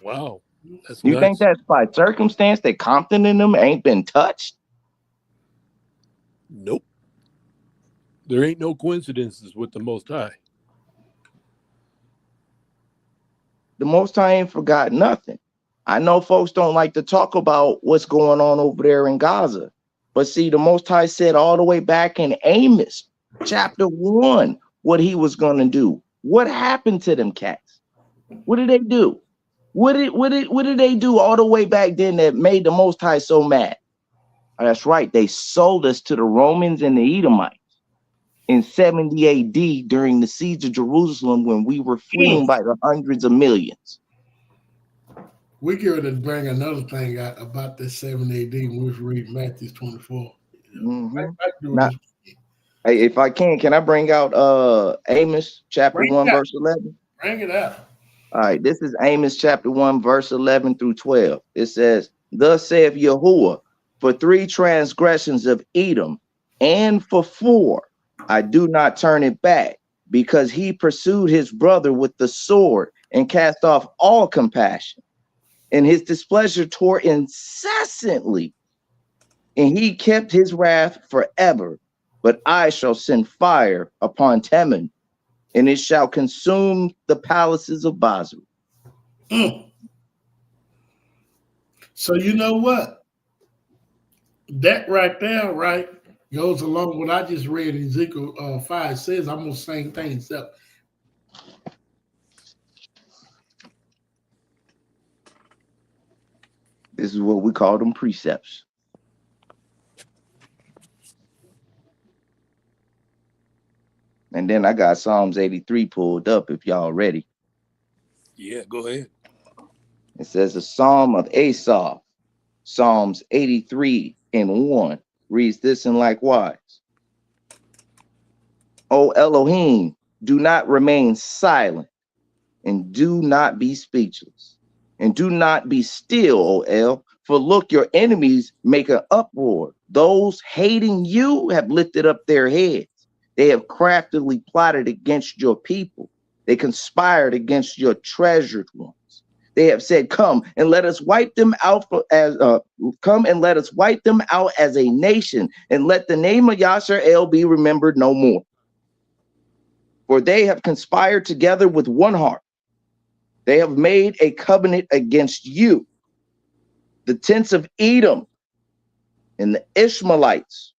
Wow. You think that's by circumstance that Compton and them ain't been touched? Nope. There ain't no coincidences with the Most High. The Most High ain't forgot nothing. I know folks don't like to talk about what's going on over there in Gaza. But see, the Most High said all the way back in Amos, chapter 1, what he was going to do. What happened to them cats? What did they do? What did they do all the way back then that made the Most High so mad? That's right. They sold us to the Romans and the Edomites. in 70 AD during the siege of Jerusalem when we were fleeing by the hundreds of millions. We get to bring another thing out about this 7 AD when we read Matthew 24. Now, hey, if I can I bring out Amos chapter 1, verse 11? Bring it up. All right, this is Amos chapter 1, verse 11 through 12. It says, "Thus saith Yahuwah, for 3 transgressions of Edom, and for 4, I do not turn it back, because he pursued his brother with the sword and cast off all compassion. And his displeasure tore incessantly, and he kept his wrath forever. But I shall send fire upon Teman, and it shall consume the palaces of Basra." So you know what? That right there, right, goes along with what I just read in Ezekiel 5. Says almost the same thing. So this is what we call them precepts. And then I got Psalms 83 pulled up if y'all ready. Yeah, go ahead. It says a psalm of Asaph, Psalms 83 and 1 reads this and likewise. O Elohim, do not remain silent, and do not be speechless, and do not be still, O El, for look, your enemies make an uproar. Those hating you have lifted up their heads. They have craftily plotted against your people. They conspired against your treasured ones. They have said, "Come and let us wipe them out as a nation, and let the name of Yashar'el be remembered no more." For they have conspired together with one heart. They have made a covenant against you. The tents of Edom and the Ishmaelites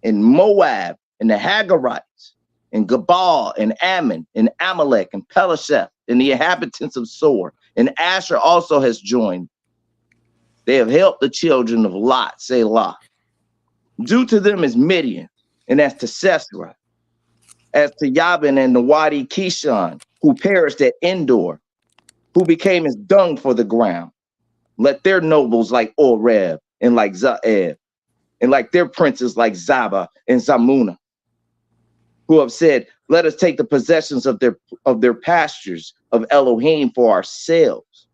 and Moab and the Hagarites and Gabal and Ammon and Amalek and Pelasheth and the inhabitants of Sor, and Asher also has joined. They have helped the children of Lot, Selah. Due to them is Midian, and as to Sisera, as to Yabin and the Wadi Kishon, who perished at Endor, who became as dung for the ground. Let their nobles like Oreb and like Zaeb, and like their princes like Zaba and Zamuna, who have said, "Let us take the possessions of their pastures of Elohim for ourselves."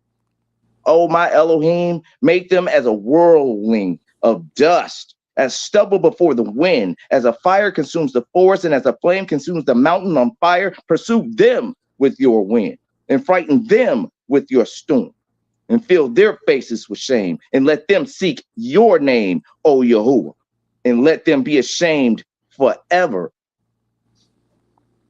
Oh, my Elohim, make them as a whirling of dust, as stubble before the wind, as a fire consumes the forest, and as a flame consumes the mountain on fire. Pursue them with your wind, and frighten them with your storm, and fill their faces with shame, and let them seek your name, O Yahuwah, and let them be ashamed forever,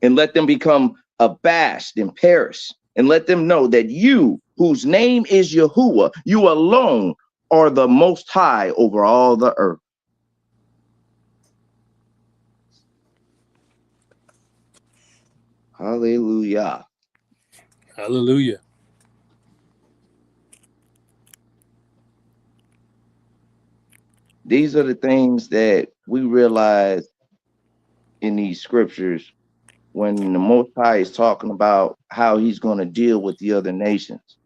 and let them become abashed and perish, and let them know that you, whose name is Yahuwah, you alone are the most high over all the earth. Hallelujah. Hallelujah. These are the things that we realize in these scriptures when the Most High is talking about how he's going to deal with the other nations.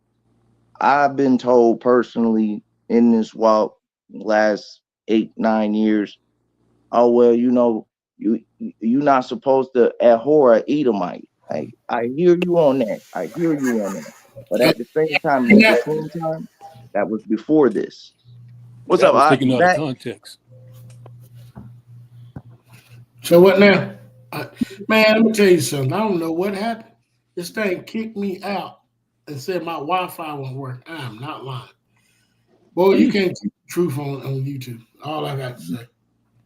I've been told personally in this walk last 8-9 years, oh, well, you're not supposed to abhor an Edomite. I hear you on that. I hear you on that. But at the same time, at the same time, that was before this. What's that up? was taken out of context. So what now? Man, let me tell you something. I don't know what happened. This thing kicked me out and said my Wi-Fi won't work. I am not lying. Boy, you can't keep the truth on YouTube. All I got to say.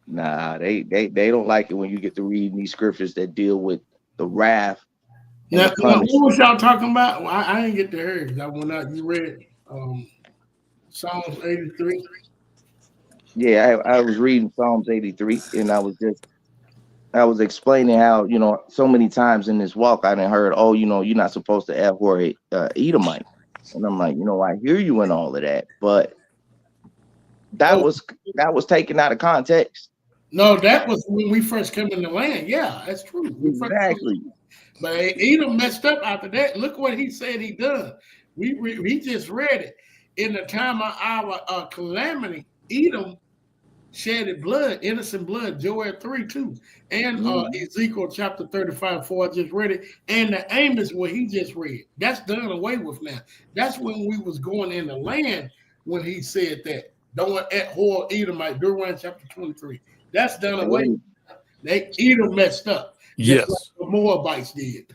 Nah, they don't like it when you get to read these scriptures that deal with the wrath. Now, what was y'all talking about? Well, I didn't get to hear it. That when you read Psalms 83. Yeah, I was reading Psalms 83, and I was explaining how, so many times in this walk I done heard, oh, you're not supposed to abhor Edomite. And I'm like, I hear you in all of that, but that was taken out of context. No, that was when we first came in the land. Yeah, that's true. Exactly. But Edom messed up after that. Look what he said he done. He just read it. In the time of our calamity, Edom shedded blood, innocent blood, Joel 3:2, and Ezekiel chapter 35:4. I just read it, and the Amos what he just read. That's done away with now. That's when we was going in the land when he said that. Don't abhor Edomite, Deuteronomy chapter 23. That's done away. They Edom messed up, just like the Moabites did.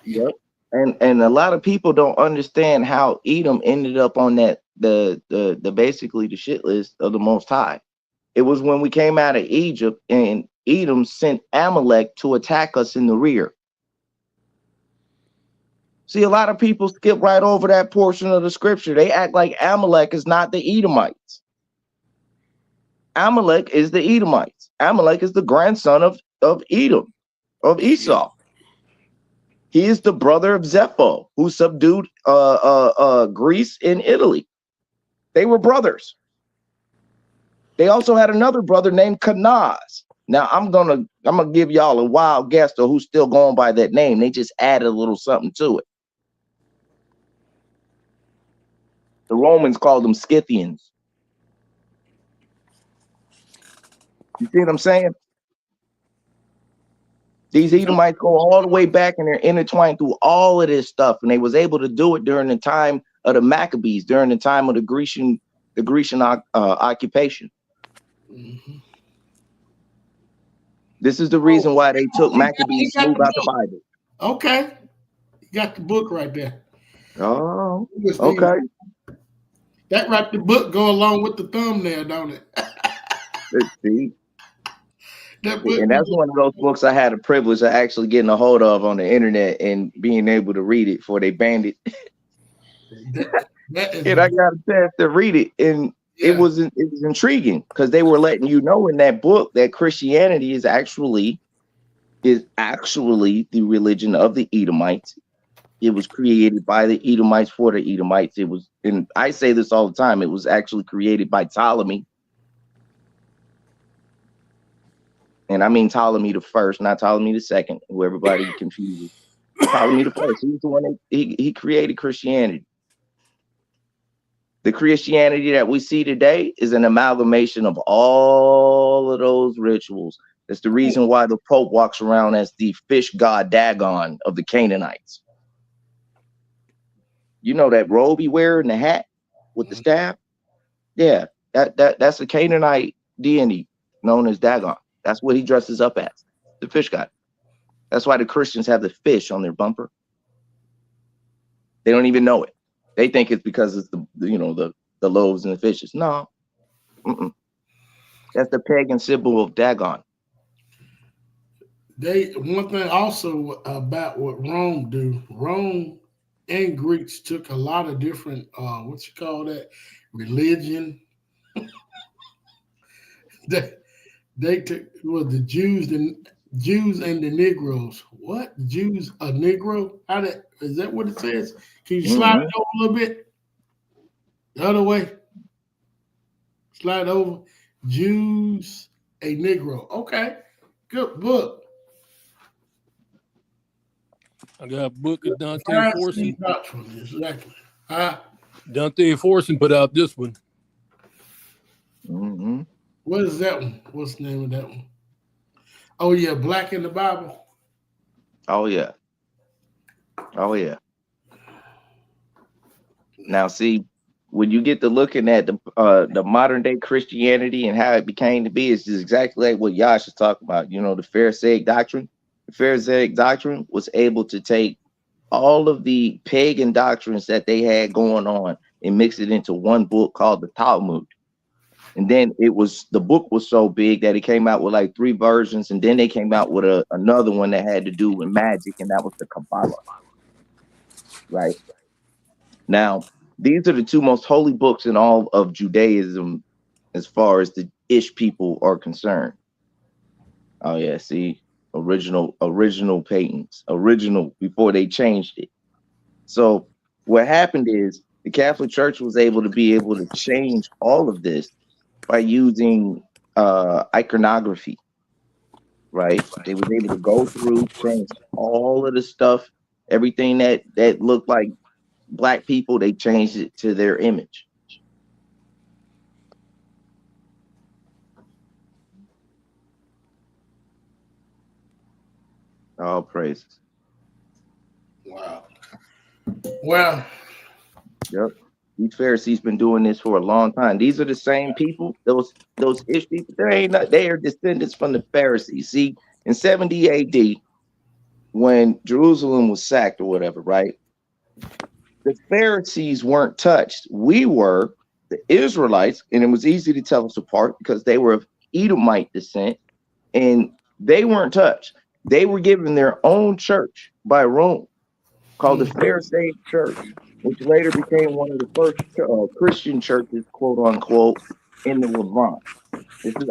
Yep. And a lot of people don't understand how Edom ended up on that the basically the shit list of the Most High. It was when we came out of Egypt and Edom sent Amalek to attack us in the rear. See, a lot of people skip right over that portion of the scripture. They act like Amalek is not the Edomites. Amalek is the Edomites. Amalek is the grandson of Edom, of Esau. He is the brother of Zepho, who subdued Greece and Italy. They were brothers. They also had another brother named Kenaz. Now I'm gonna give y'all a wild guess of who's still going by that name. They just added a little something to it. The Romans called them Scythians. You see what I'm saying? These Edomites go all the way back and they're intertwined through all of this stuff. And they was able to do it during the time of the Maccabees, during the time of the Grecian occupation. Mm-hmm. This is the reason why they took Maccabees to move out the Bible. Okay. You got the book right there. Oh, okay. That right, the book go along with the thumbnail, don't it? Let's see. And that's one of those books I had the privilege of actually getting a hold of on the internet and being able to read it before they banned it. And I got a chance to read it, and it was intriguing because they were letting you know in that book that Christianity is actually the religion of the Edomites. It was created by the Edomites for the Edomites. It was, and I say this all the time, it was actually created by Ptolemy. And I mean Ptolemy the first, not Ptolemy the second, who everybody confuses. Ptolemy the first. He was the one that he created Christianity. The Christianity that we see today is an amalgamation of all of those rituals. That's the reason why the Pope walks around as the fish god Dagon of the Canaanites. You know that robe he wear and the hat with the staff? Yeah, that's a Canaanite deity known as Dagon. That's what he dresses up as, the fish god. That's why the Christians have the fish on their bumper. They don't even know it. They think it's because it's the loaves and the fishes. No, that's the pagan symbol of Dagon. One thing also about what Rome do. Rome and Greeks took a lot of different religion. They took the Jews and the Negroes. What? Jews a Negro? Is that what it says? Can you slide it over a little bit? The other way. Slide over. Jews a Negro. Okay. Good book. I got a book of Dante Forson. Exactly. Dante Forson put out this one. Mm-hmm. What is that one? What's the name of that one? Oh yeah, Black in the Bible. Oh yeah. Oh yeah. Now see, when you get to looking at the modern day Christianity and how it became to be, it's just exactly like what Yash is talking about. You know, the Pharisaic doctrine. The Pharisaic doctrine was able to take all of the pagan doctrines that they had going on and mix it into one book called the Talmud. And then the book was so big that it came out with like 3 versions, and then they came out with another one that had to do with magic, and that was the Kabbalah. Right? Now, these are the 2 most holy books in all of Judaism as far as the Ish people are concerned. Oh yeah, see, original paintings, original before they changed it. So what happened is the Catholic Church was able to change all of this by using iconography, right? They was able to go through, change all of the stuff, everything that looked like black people, they changed it to their image. All praises. Wow. Well, yep. These Pharisees been doing this for a long time. These are the same people. Those ish people. They are descendants from the Pharisees. See, in 70 A.D., when Jerusalem was sacked or whatever, right? The Pharisees weren't touched. We were, the Israelites, and it was easy to tell us apart because they were of Edomite descent, and they weren't touched. They were given their own church by Rome called the Pharisaic Church, which later became one of the first Christian churches, quote unquote, in the Levant.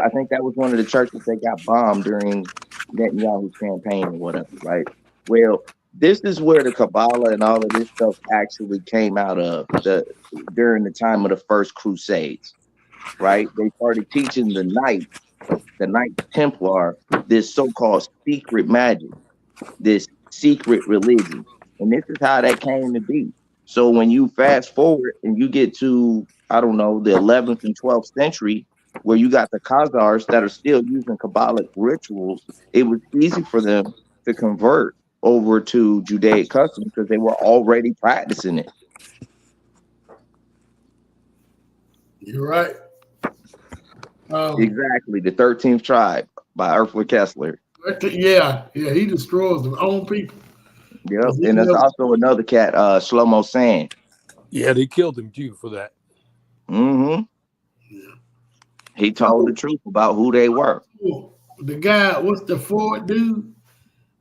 I think that was one of the churches that got bombed during Netanyahu's campaign or whatever, right? Well, this is where the Kabbalah and all of this stuff actually came out of during the time of the first Crusades, right? They started teaching the Knights Templar, this so-called secret magic, this secret religion. And this is how that came to be. So when you fast forward and you get to, I don't know, the 11th and 12th century, where you got the Khazars that are still using Kabbalic rituals, it was easy for them to convert over to Judaic customs because they were already practicing it. You're right. Exactly. The 13th tribe by Ursula Kessler. Yeah, he destroys their own people. Yep, and there's also another cat, Shlomo Sand. Yeah, they killed him too for that. Mm-hmm. He told the truth about who they were. The guy, what's the Ford dude?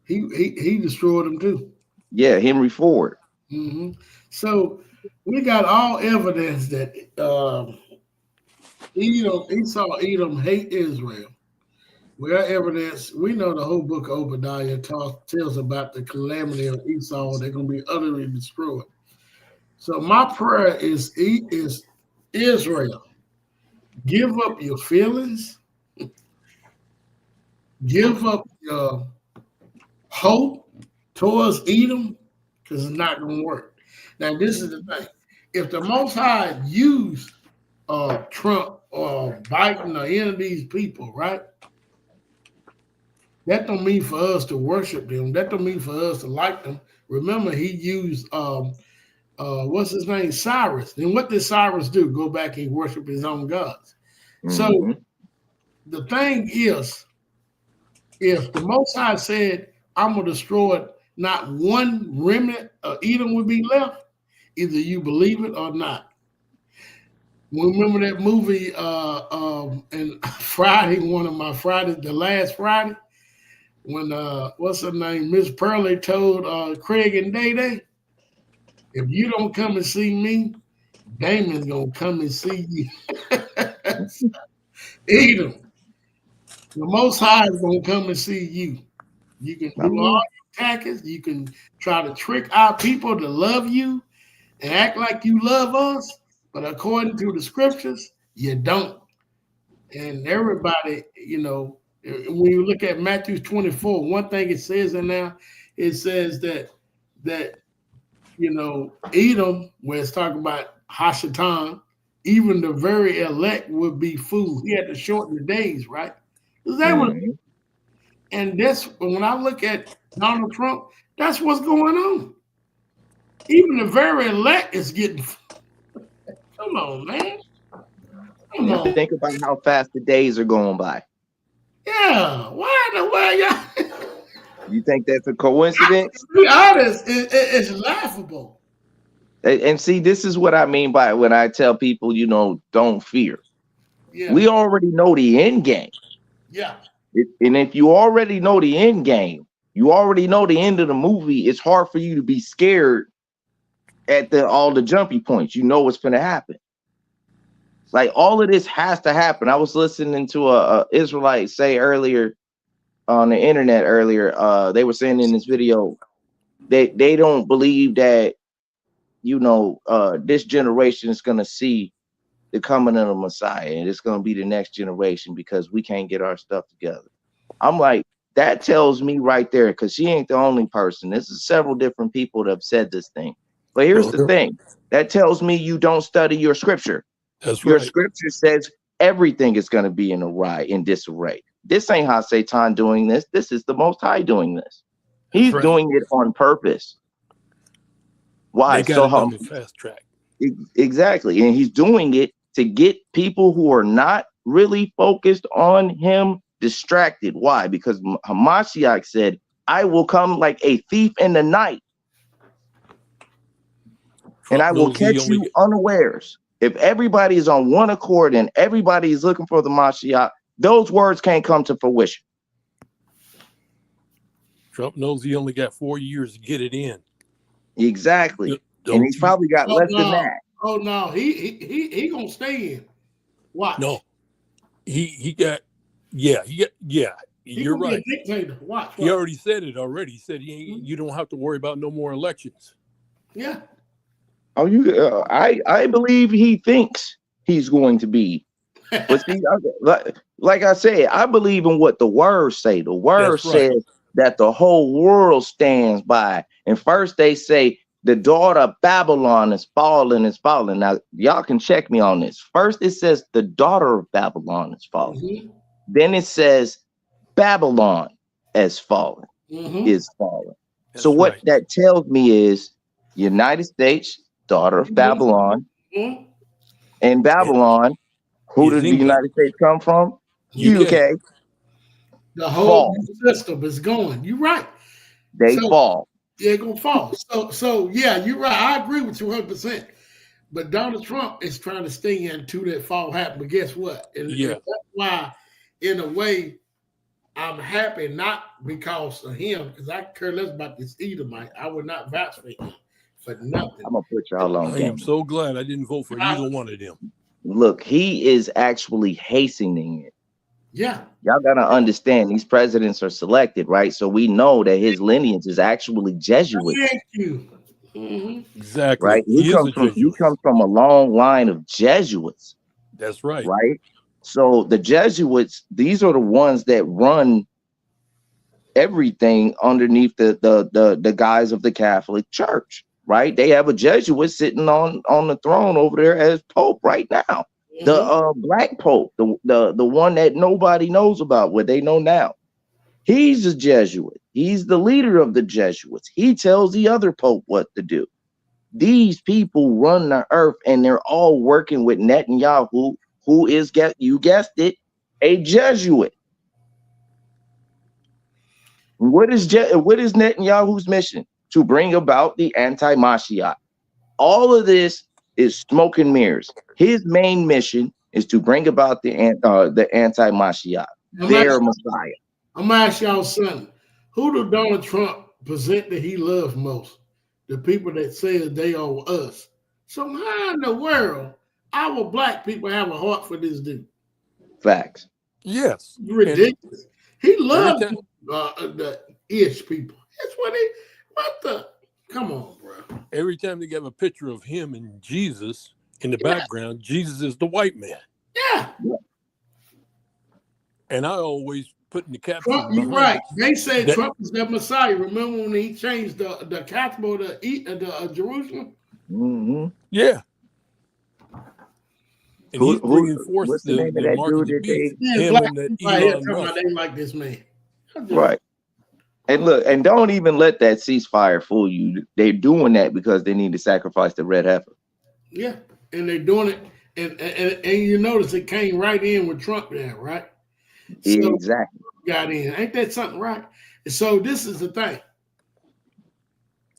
He destroyed them too. Yeah, Henry Ford. Mm-hmm. So we got all evidence that Edom hate Israel. We got evidence. We know the whole book of Obadiah tells about the calamity of Esau. They're going to be utterly destroyed. So my prayer is Israel, give up your feelings, give up your hope towards Edom, because it's not going to work. Now, this is the thing. If the Most High used Trump or Biden or any of these people, right? That don't mean for us to worship them. That don't mean for us to like them. Remember, he used what's his name, Cyrus. And what did Cyrus do? Go back and worship his own gods. Mm-hmm. So the thing is, if the Most High said, "I'm gonna destroy it," not one remnant of Edom would be left. Either you believe it or not. Remember that movie and Friday, one of my Fridays, the last Friday, when what's her name, Miss Pearlie told Craig and Day, if you don't come and see me, Damon's gonna come and see you. Edom, the Most High is gonna come and see you. You can do all your tactics. You can try to trick our people to love you and act like you love us, but according to the scriptures, you don't. And everybody, when you look at Matthew 24, one thing it says in there, it says that Edom, where it's talking about Hashatan, even the very elect would be fooled. He had to shorten the days, right? And that's when I look at Donald Trump, that's what's going on. Even the very elect is getting. Come on, man. Come on. Think about how fast the days are going by. Yeah. Why the way y'all? You think that's a coincidence? To be honest, it's laughable. And see, this is what I mean by when I tell people, don't fear. Yeah. We already know the end game. Yeah. And if you already know the end game, you already know the end of the movie, it's hard for you to be scared at all the jumpy points. You know what's going to happen. Like all of this has to happen. I was listening to a Israelite say earlier on the internet earlier. They were saying in this video that they don't believe that, this generation is going to see the coming of the Messiah, and it's going to be the next generation because we can't get our stuff together. I'm like, that tells me right there, because she ain't the only person. This is several different people that have said this thing. But here's the thing. That tells me you don't study your scripture. That's your right. scripture says everything is going to be in disarray. This ain't how Satan doing this. This is the Most High doing this. He's doing it on purpose. Why? They got it on the fast track. Exactly. And he's doing it to get people who are not really focused on him distracted. Why? Because Hamashiach said, I will come like a thief in the night. And I will catch you unawares. If everybody is on one accord and everybody is looking for the Mashiach, those words can't come to fruition. Trump knows he only got 4 years to get it in. Exactly. And he's probably got less than that. Oh no, he gonna stay in. Watch. No, he got. You're right. Be a dictator. Watch. He already said it already. He said you don't have to worry about no more elections. Yeah. Oh, I believe he thinks he's going to be. But see, like I said, I believe in what the words say. The word says that the whole world stands by. And first they say the daughter of Babylon is fallen, is fallen. Now, y'all can check me on this. First it says the daughter of Babylon is fallen. Mm-hmm. Then it says Babylon is fallen, is fallen. So what that tells me is United States, daughter of Babylon, and Babylon, who did the United States come from? UK. The whole system is going. You're right. They fall. They're gonna fall. So yeah, you're right. I agree with you 100%. But Donald Trump is trying to stay until that fall happen. But guess what? And that's why, in a way, I'm happy, not because of him, because I care less about this Edomite. I would not vouch for him for nothing. I'm gonna put y'all on. I am so glad I didn't vote for either one of them. Look, he is actually hastening it. Yeah. Y'all gotta understand, these presidents are selected, right? So we know that his lineage is actually Jesuit. Thank you. Mm-hmm. Exactly. Right? He comes from a long line of Jesuits. That's right. Right? So the Jesuits, these are the ones that run everything underneath the guise of the Catholic Church, right? They have a Jesuit sitting on the throne over there as Pope right now. The Black Pope, the one that nobody knows about, what they know now. He's a Jesuit. He's the leader of the Jesuits. He tells the other Pope what to do. These people run the earth, and they're all working with Netanyahu, who is, you guessed it, a Jesuit. What is Netanyahu's mission? To bring about the anti-Mashiach. All of this is smoke and mirrors. His main mission is to bring about the anti-Mashiach, their Messiah. I'm gonna ask y'all something. Who do Donald Trump present that he loves most? The people that say they owe us. So how in the world our black people have a heart for this dude? Facts. Yes. Ridiculous. He loves the ish people. That's what come on, bro. Every time they give a picture of him and Jesus in the background, Jesus is the white man. Yeah. And I always put in the caption. You're right. They say Trump is the Messiah. Remember when he changed the capital to Jerusalem? Mm-hmm. Yeah. And he's bringing forth the mark of the beast. Him and that Elon Musk. They like this man. Right. And look, and don't even let that ceasefire fool you. They're doing that because they need to sacrifice the red heifer. Yeah, and they're doing it, and you notice it came right in with Trump there, right? So exactly. Got in. Ain't that something, right? So this is the thing.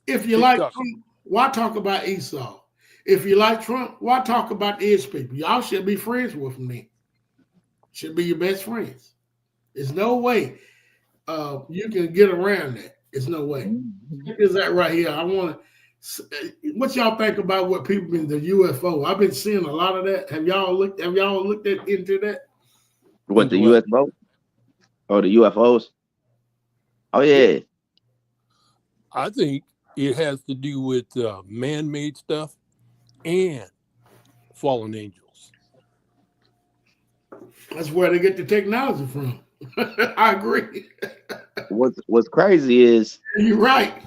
If you like Trump, why talk about Esau? If you like Trump, why talk about the Ish people? Y'all should be friends with them then. Should be your best friends. There's no way you can get around that. There's no way. Look at that right here. I want to. What y'all think about what people in the UFO? I've been seeing a lot of that. Have y'all looked into that? What, the UFO? Or the UFOs? Oh yeah. I think it has to do with man-made stuff and fallen angels. That's where they get the technology from. I agree. What's crazy is You're right.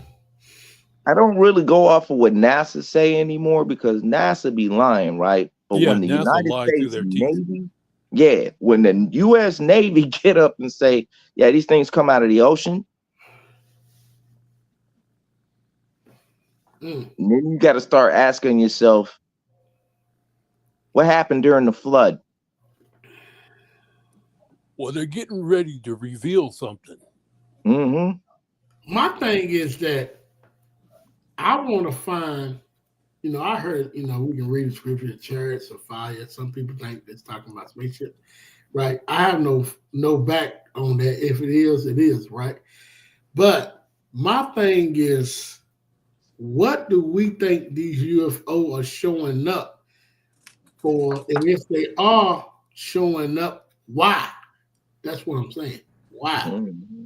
I don't really go off of what NASA say anymore because NASA be lying, right? But Yeah, when the NASA United lied through States their teeth. Navy, yeah, when the U.S. Navy get up and say, yeah, these things come out of the ocean, and then you got to start asking yourself, what happened during the flood? Well, they're getting ready to reveal something. Mm-hmm. My thing is that I want to find, I heard, we can read the scripture, chariots of fire. Some people think it's talking about spaceship, right? I have no back on that. If it is, right? But my thing is, what do we think these UFO are showing up for? And if they are showing up, why? That's what I'm saying. Why? Mm-hmm.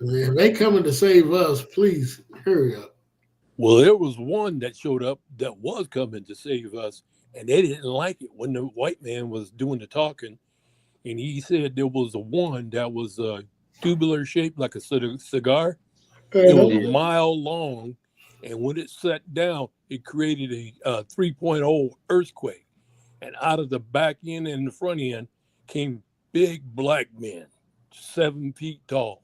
If they coming to save us, please hurry up. Well, there was one that showed up that was coming to save us, and they didn't like it when the white man was doing the talking. And he said there was a one that was tubular shaped like a cigar. It was a mile long, and when it set down, it created a 3.0 earthquake. And out of the back end and the front end came big black men, 7 feet tall.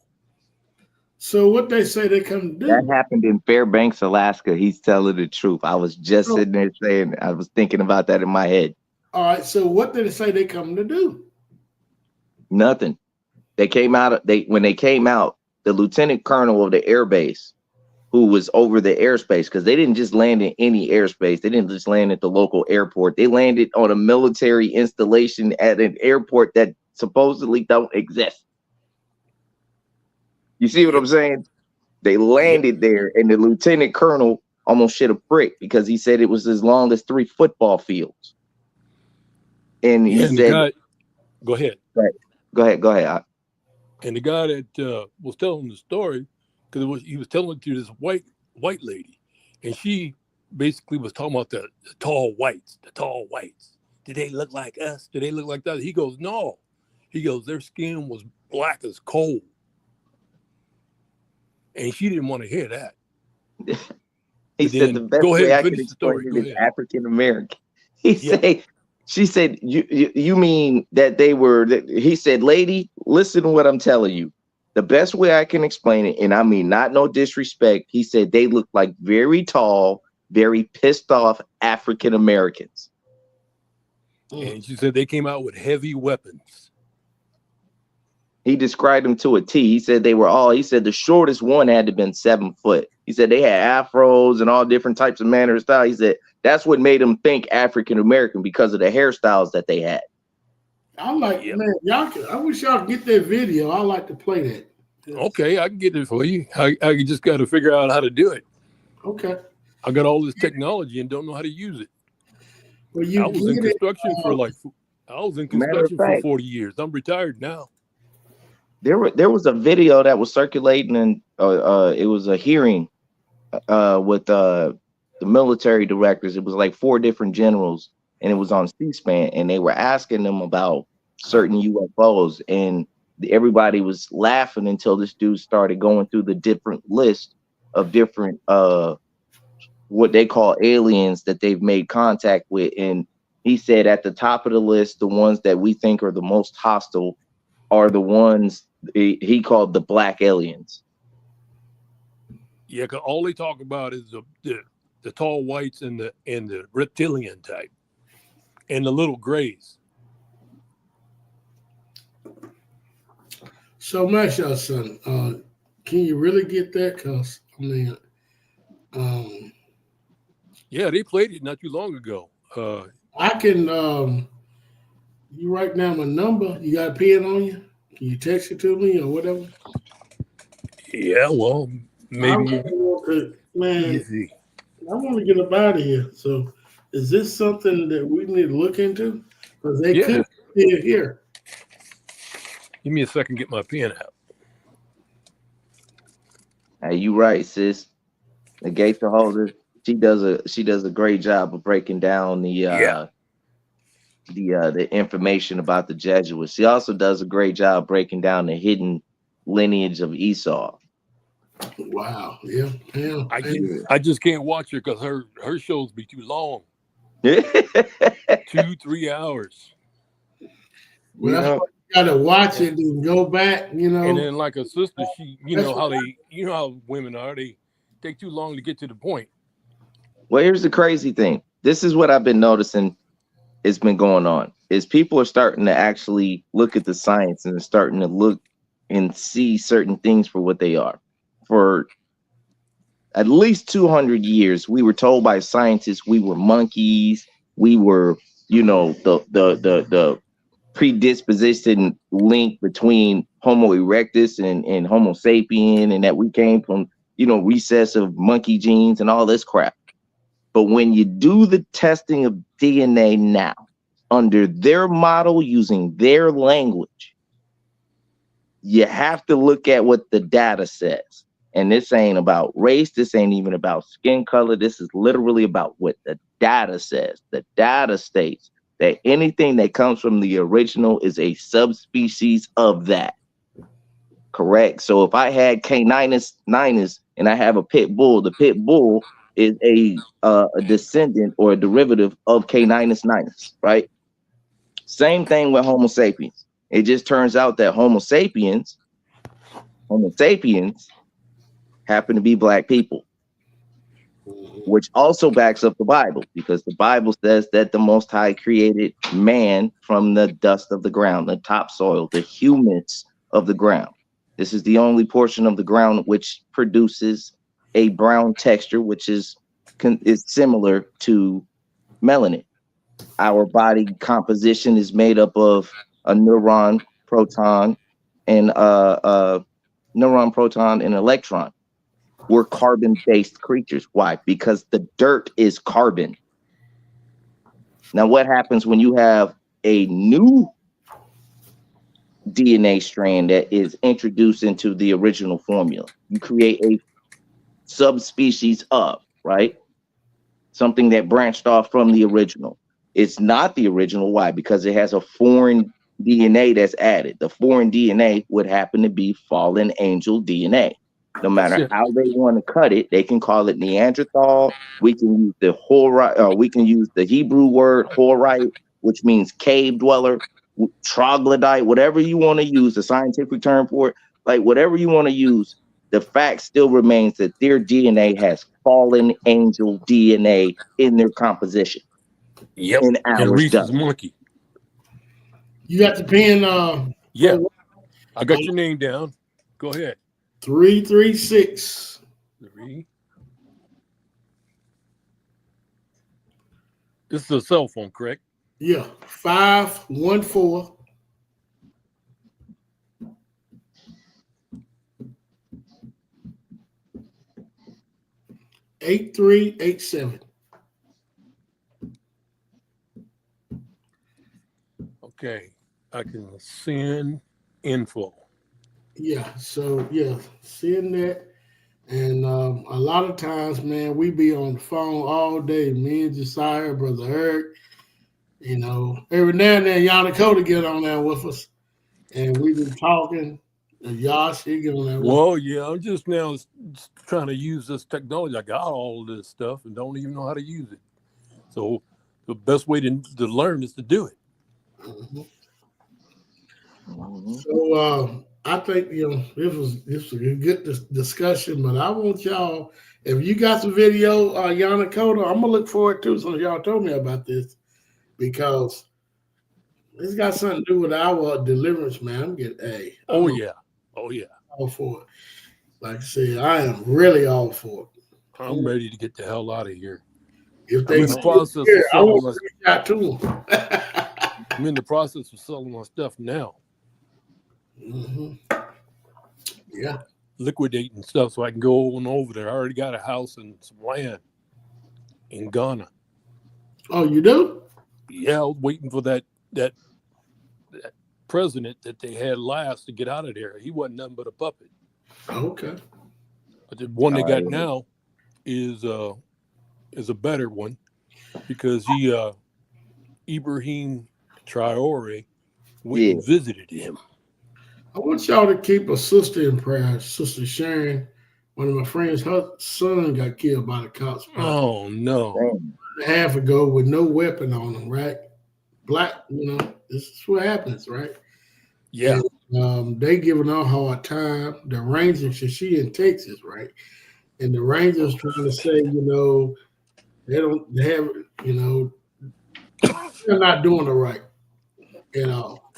So what they say they come to do? That happened in Fairbanks, Alaska. He's telling the truth. I was just sitting there saying, I was thinking about that in my head. All right. So what did they say they come to do? Nothing. They came out. When they came out, the lieutenant colonel of the air base, who was over the airspace, because they didn't just land in any airspace. They didn't just land at the local airport. They landed on a military installation at an airport that supposedly don't exist. You see what I'm saying? They landed there, and the lieutenant colonel almost shit a brick because he said it was as long as 3 football fields. And he said, "Go ahead, go ahead." And the guy that was telling the story, because he was telling it to this white lady, and she basically was talking about the tall whites. The tall whites. Did they look like us? Did they look like that? He goes, no. He goes, their skin was black as coal. And she didn't want to hear that. He said the best way I can explain it is African American. She said, you mean that they were, he said, lady, listen to what I'm telling you. The best way I can explain it, and I mean not no disrespect, he said they look like very tall, very pissed off African Americans. And she said they came out with heavy weapons. He described them to a T. He said he said the shortest one had to have been 7 foot. He said they had afros and all different types of manner of style. He said that's what made them think African American because of the hairstyles that they had. I'm like, man, I wish y'all could get that video. I like to play that. Okay, I can get it for you. I just got to figure out how to do it. Okay. I got all this technology and don't know how to use it. Well, I was in construction for 40 years. I'm retired now. There was a video that was circulating, and it was a hearing with the military directors. It was like 4 different generals, and it was on C-SPAN, and they were asking them about certain UFOs, and everybody was laughing until this dude started going through the different list of different what they call aliens that they've made contact with. And he said at the top of the list, the ones that we think are the most hostile are the ones he called the black aliens. Yeah, because all they talk about is the tall whites and the reptilian type and the little grays. So much, son. Can you really get that? Because I mean, yeah, they played it not too long ago. I can. You write down my number. You got a pen on you? Can you text it to me or whatever? Yeah, well, maybe. I want to get up out of here. So, is this something that we need to look into? Because they could be here. Give me a second, get my pen out. Hey, you right, sis. The Gaither holder, she does a great job of breaking down the the information about the Jesuits. She also does a great job breaking down the hidden lineage of Esau. Wow. Yeah. Yeah. I just can't watch her because her shows be too long. 2-3 hours. Well, that's why you gotta watch it and go back, you know. And then like a sister, she how women are. They take too long to get to the point. Well, here's the crazy thing. This is what I've been noticing it's been going on is people are starting to actually look at the science and starting to look and see certain things for what they are. For at least 200 years, we were told by scientists we were monkeys. We were, the predisposition link between Homo erectus and Homo sapien, and that we came from, recessive monkey genes and all this crap. But when you do the testing of DNA now under their model using their language, you have to look at what the data says. And this ain't about race. This ain't even about skin color. This is literally about what the data says. The data states that anything that comes from the original is a subspecies of that. Correct? So if I had Caninus and I have a pit bull, the pit bull is a descendant or a derivative of Caninus ninus, right? Same thing with Homo sapiens. It just turns out that Homo sapiens happen to be black people, which also backs up the Bible, because the Bible says that the Most High created man from the dust of the ground, the topsoil, the humus of the ground. This is the only portion of the ground which produces a brown texture, which is similar to melanin. Our body composition is made up of a neuron, proton, and electron. We're carbon-based creatures. Why? Because the dirt is carbon. Now, what happens when you have a new DNA strand that is introduced into the original formula? You create a subspecies of, right? Something that branched off from the original. It's not the original. Why? Because it has a foreign DNA that's added. The foreign DNA would happen to be fallen angel DNA. No matter how they want to cut it, they can call it Neanderthal. We can use the we can use the Hebrew word Horite, which means cave dweller, troglodyte, whatever you want to use, the scientific term for it, like whatever you want to use. The fact still remains that their DNA has fallen angel DNA in their composition. Yep. And ours does. Monkey. You got the pen. Yeah. I got your name down. Go ahead. 336. 3. This is a cell phone, correct? Yeah. 514. 8387. Okay. I can send info. Yeah, so yeah, seeing that. And a lot of times, man, we be on the phone all day. Me and Josiah, Brother Eric, every now and then Yanakota get on there with us. And we've been talking. Josh, he get on there with us. Well, yeah, I'm just now trying to use this technology. I got all of this stuff and don't even know how to use it. So the best way to learn is to do it. Mm-hmm. So I think this was a good discussion, but I want y'all, if you got some video, Yanakota, I'm gonna look forward to some of y'all told me about this, because it's got something to do with our deliverance, man. I'm getting Oh yeah, all for it. Like I said, I am really all for it. I'm ready to get the hell out of here. If I'm in the process of selling my I'm in the process of selling my stuff now. Mm-hmm. Yeah, liquidating stuff so I can go on over there. I already got a house and some land in Ghana. Oh, you do? Yeah, I was waiting for that president that they had last to get out of there. He wasn't nothing but a puppet. Okay. But the one they got now is a better one, because he Ibrahim Traore went and visited him. I want y'all to keep a sister in prayer, Sister Sharon. One of my friends, her son got killed by the cops. Oh no! A half ago with no weapon on him, right? Black, this is what happens, right? Yeah. And, they giving her a hard time. The Rangers, she in Texas, right? And the Rangers trying to say, they have, they're not doing it right at all.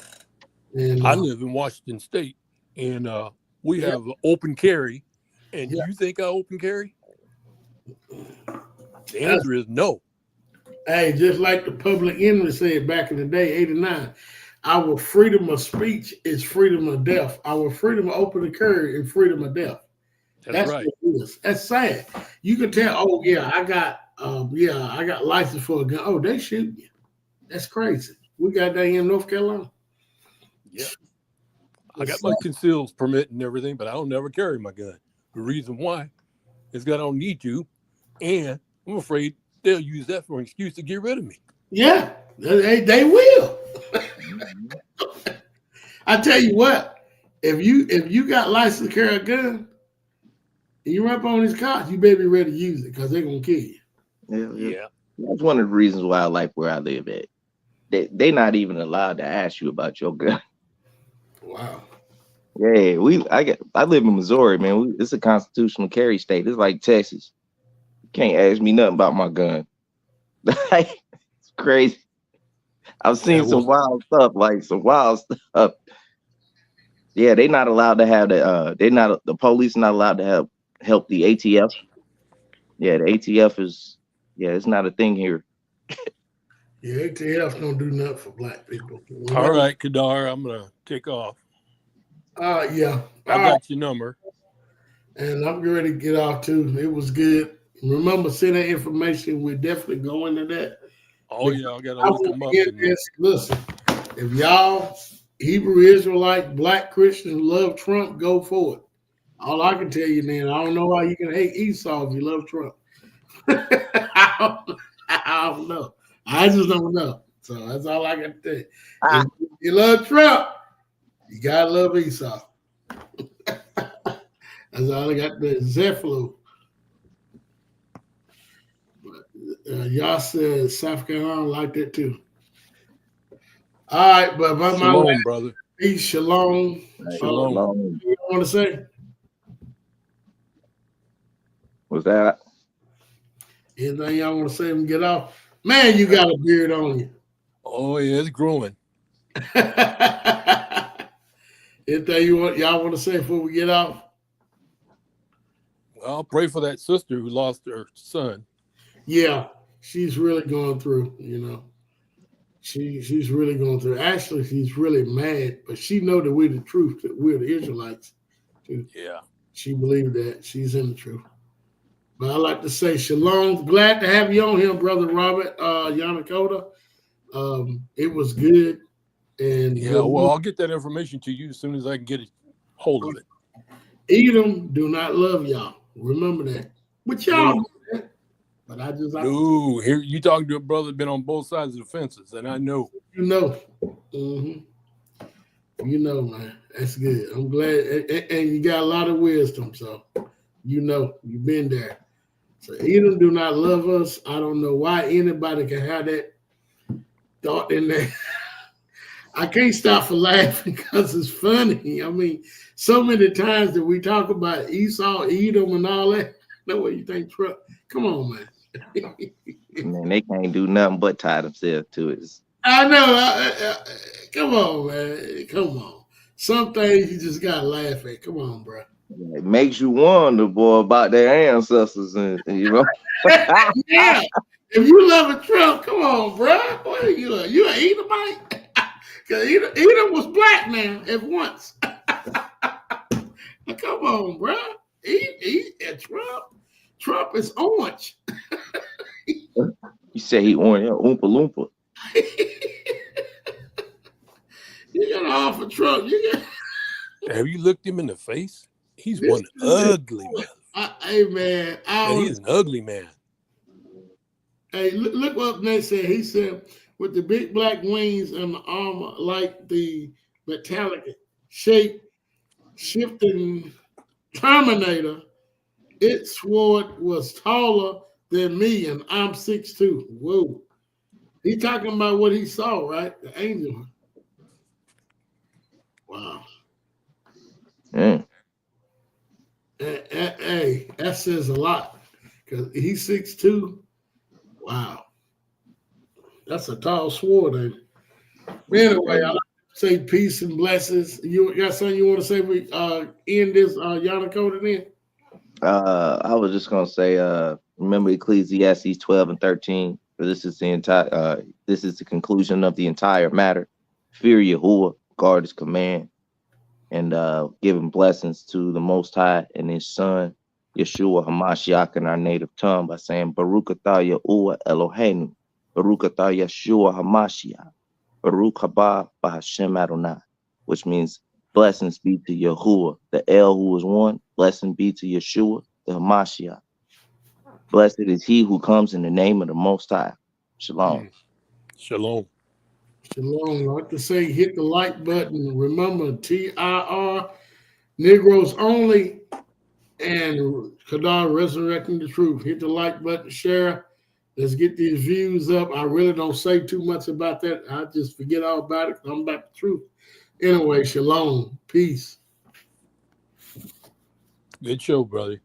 And I live in Washington State, and we have open carry. And you think I open carry? The answer is no. Hey, just like the Public Enemy said back in the day, 89, our freedom of speech is freedom of death. Our freedom of open carry is freedom of death. That's right. What it is. That's sad. You can tell, oh yeah, I got license for a gun. Oh, they shoot you. That's crazy. We got that here in North Carolina. Yeah. I got my concealed permit and everything, but I don't never carry my gun. The reason why is that I don't need to, and I'm afraid they'll use that for an excuse to get rid of me. Yeah, they will. I tell you what, if you got license to carry a gun, and you run up on these cops, you better be ready to use it because they're gonna kill you. Yeah. That's one of the reasons why I like where I live at. They're not even allowed to ask you about your gun. Wow. Yeah, I live in Missouri, man. It's a constitutional carry state. It's like Texas. You can't ask me nothing about my gun. It's crazy. I've seen some wild stuff. Yeah, they're not allowed to have the police not allowed to help the ATF. Yeah, the ATF is it's not a thing here. Yeah, ATF don't do nothing for black people. All right, Kadar, I'm gonna take off. Yeah. I got your number. And I'm ready to get off too. It was good. Remember, send that information. We're definitely going to that. Oh, yeah, I got to look them up. Listen, if y'all Hebrew Israelite, black Christians love Trump, go for it. All I can tell you, man, I don't know why you can hate Esau if you love Trump. I don't know. I just don't know. So that's all I can tell you. If you love Trump, you gotta love Esau. That's all I got. The Zephylo. Y'all said South Carolina like that too. All right, but Shalom, brother. Peace, shalom. Shalom. You want to say? What's that? Anything y'all want to say and get off? Man, you got a beard on you. Oh yeah, it's growing. Anything y'all want to say before we get off? Well, I'll pray for that sister who lost her son. Yeah, she's really going through, She's really going through. Actually, she's really mad, but she know that we're the truth, that we're the Israelites. Yeah. She believed that. She's in the truth. But I like to say shalom. Glad to have you on here, Brother Robert Yanakota. It was good. And yeah, well, I'll get that information to you as soon as I can get a hold of it. Edom do not love y'all. Remember that. But y'all, but no, here you talking to a brother been on both sides of the fences, and I know. Mm-hmm. Man, that's good. I'm glad, and you got a lot of wisdom, so you've been there. So Edom do not love us. I don't know why anybody can have that thought in there. I can't stop for laughing because it's funny. I mean, so many times that we talk about Esau, Edom, and all that. No way you think Trump. Come on, man. Man, they can't do nothing but tie themselves to it. I know. Come on, man. Come on. Some things you just gotta laugh at. Come on, bro. It makes you wonder, boy, about their ancestors, and Yeah. If you love a Trump, come on, bro. What are you? You an Edomite? Because Edom was black now at once. Come on, bro. Trump is orange. You say he orange, Oompa Loompa. You got to offer Trump. Have you looked him in the face? He's one ugly man. Hey, man. He's an ugly man. Hey, look what Nate said. He said, with the big black wings and the armor like the metallic shape shifting Terminator. Its sword was taller than me, and I'm 6'2". Whoa. He talking about what he saw, right? The angel. Wow. Hey, that says a lot. Because he's 6'2". Wow. That's a tall sword, ain't it? Anyway, I like to say peace and blessings. You got something you want to say we end this Yanakota then? I was just gonna say, remember Ecclesiastes 12 and 13. For this is the conclusion of the entire matter. Fear Yahuwah, guard his command, and giving blessings to the Most High and His Son Yeshua Hamashiach in our native tongue by saying Baruch atah Yahuwah Eloheinu, Baruch atah Yeshua Hamashiach, Baruch haba b'Hashem Adonai, which means blessings be to Yahuwah, the El who is one. Blessing be to Yeshua, the Hamashiach. Blessed is he who comes in the name of the Most High. Shalom. Shalom. Shalom. I like to say hit the like button. Remember, TIR, Negroes only, and Kadar resurrecting the truth. Hit the like button, share. Let's get these views up. I really don't say too much about that. I just forget all about it. I'm about the truth. Anyway, shalom. Peace. Good show, brother.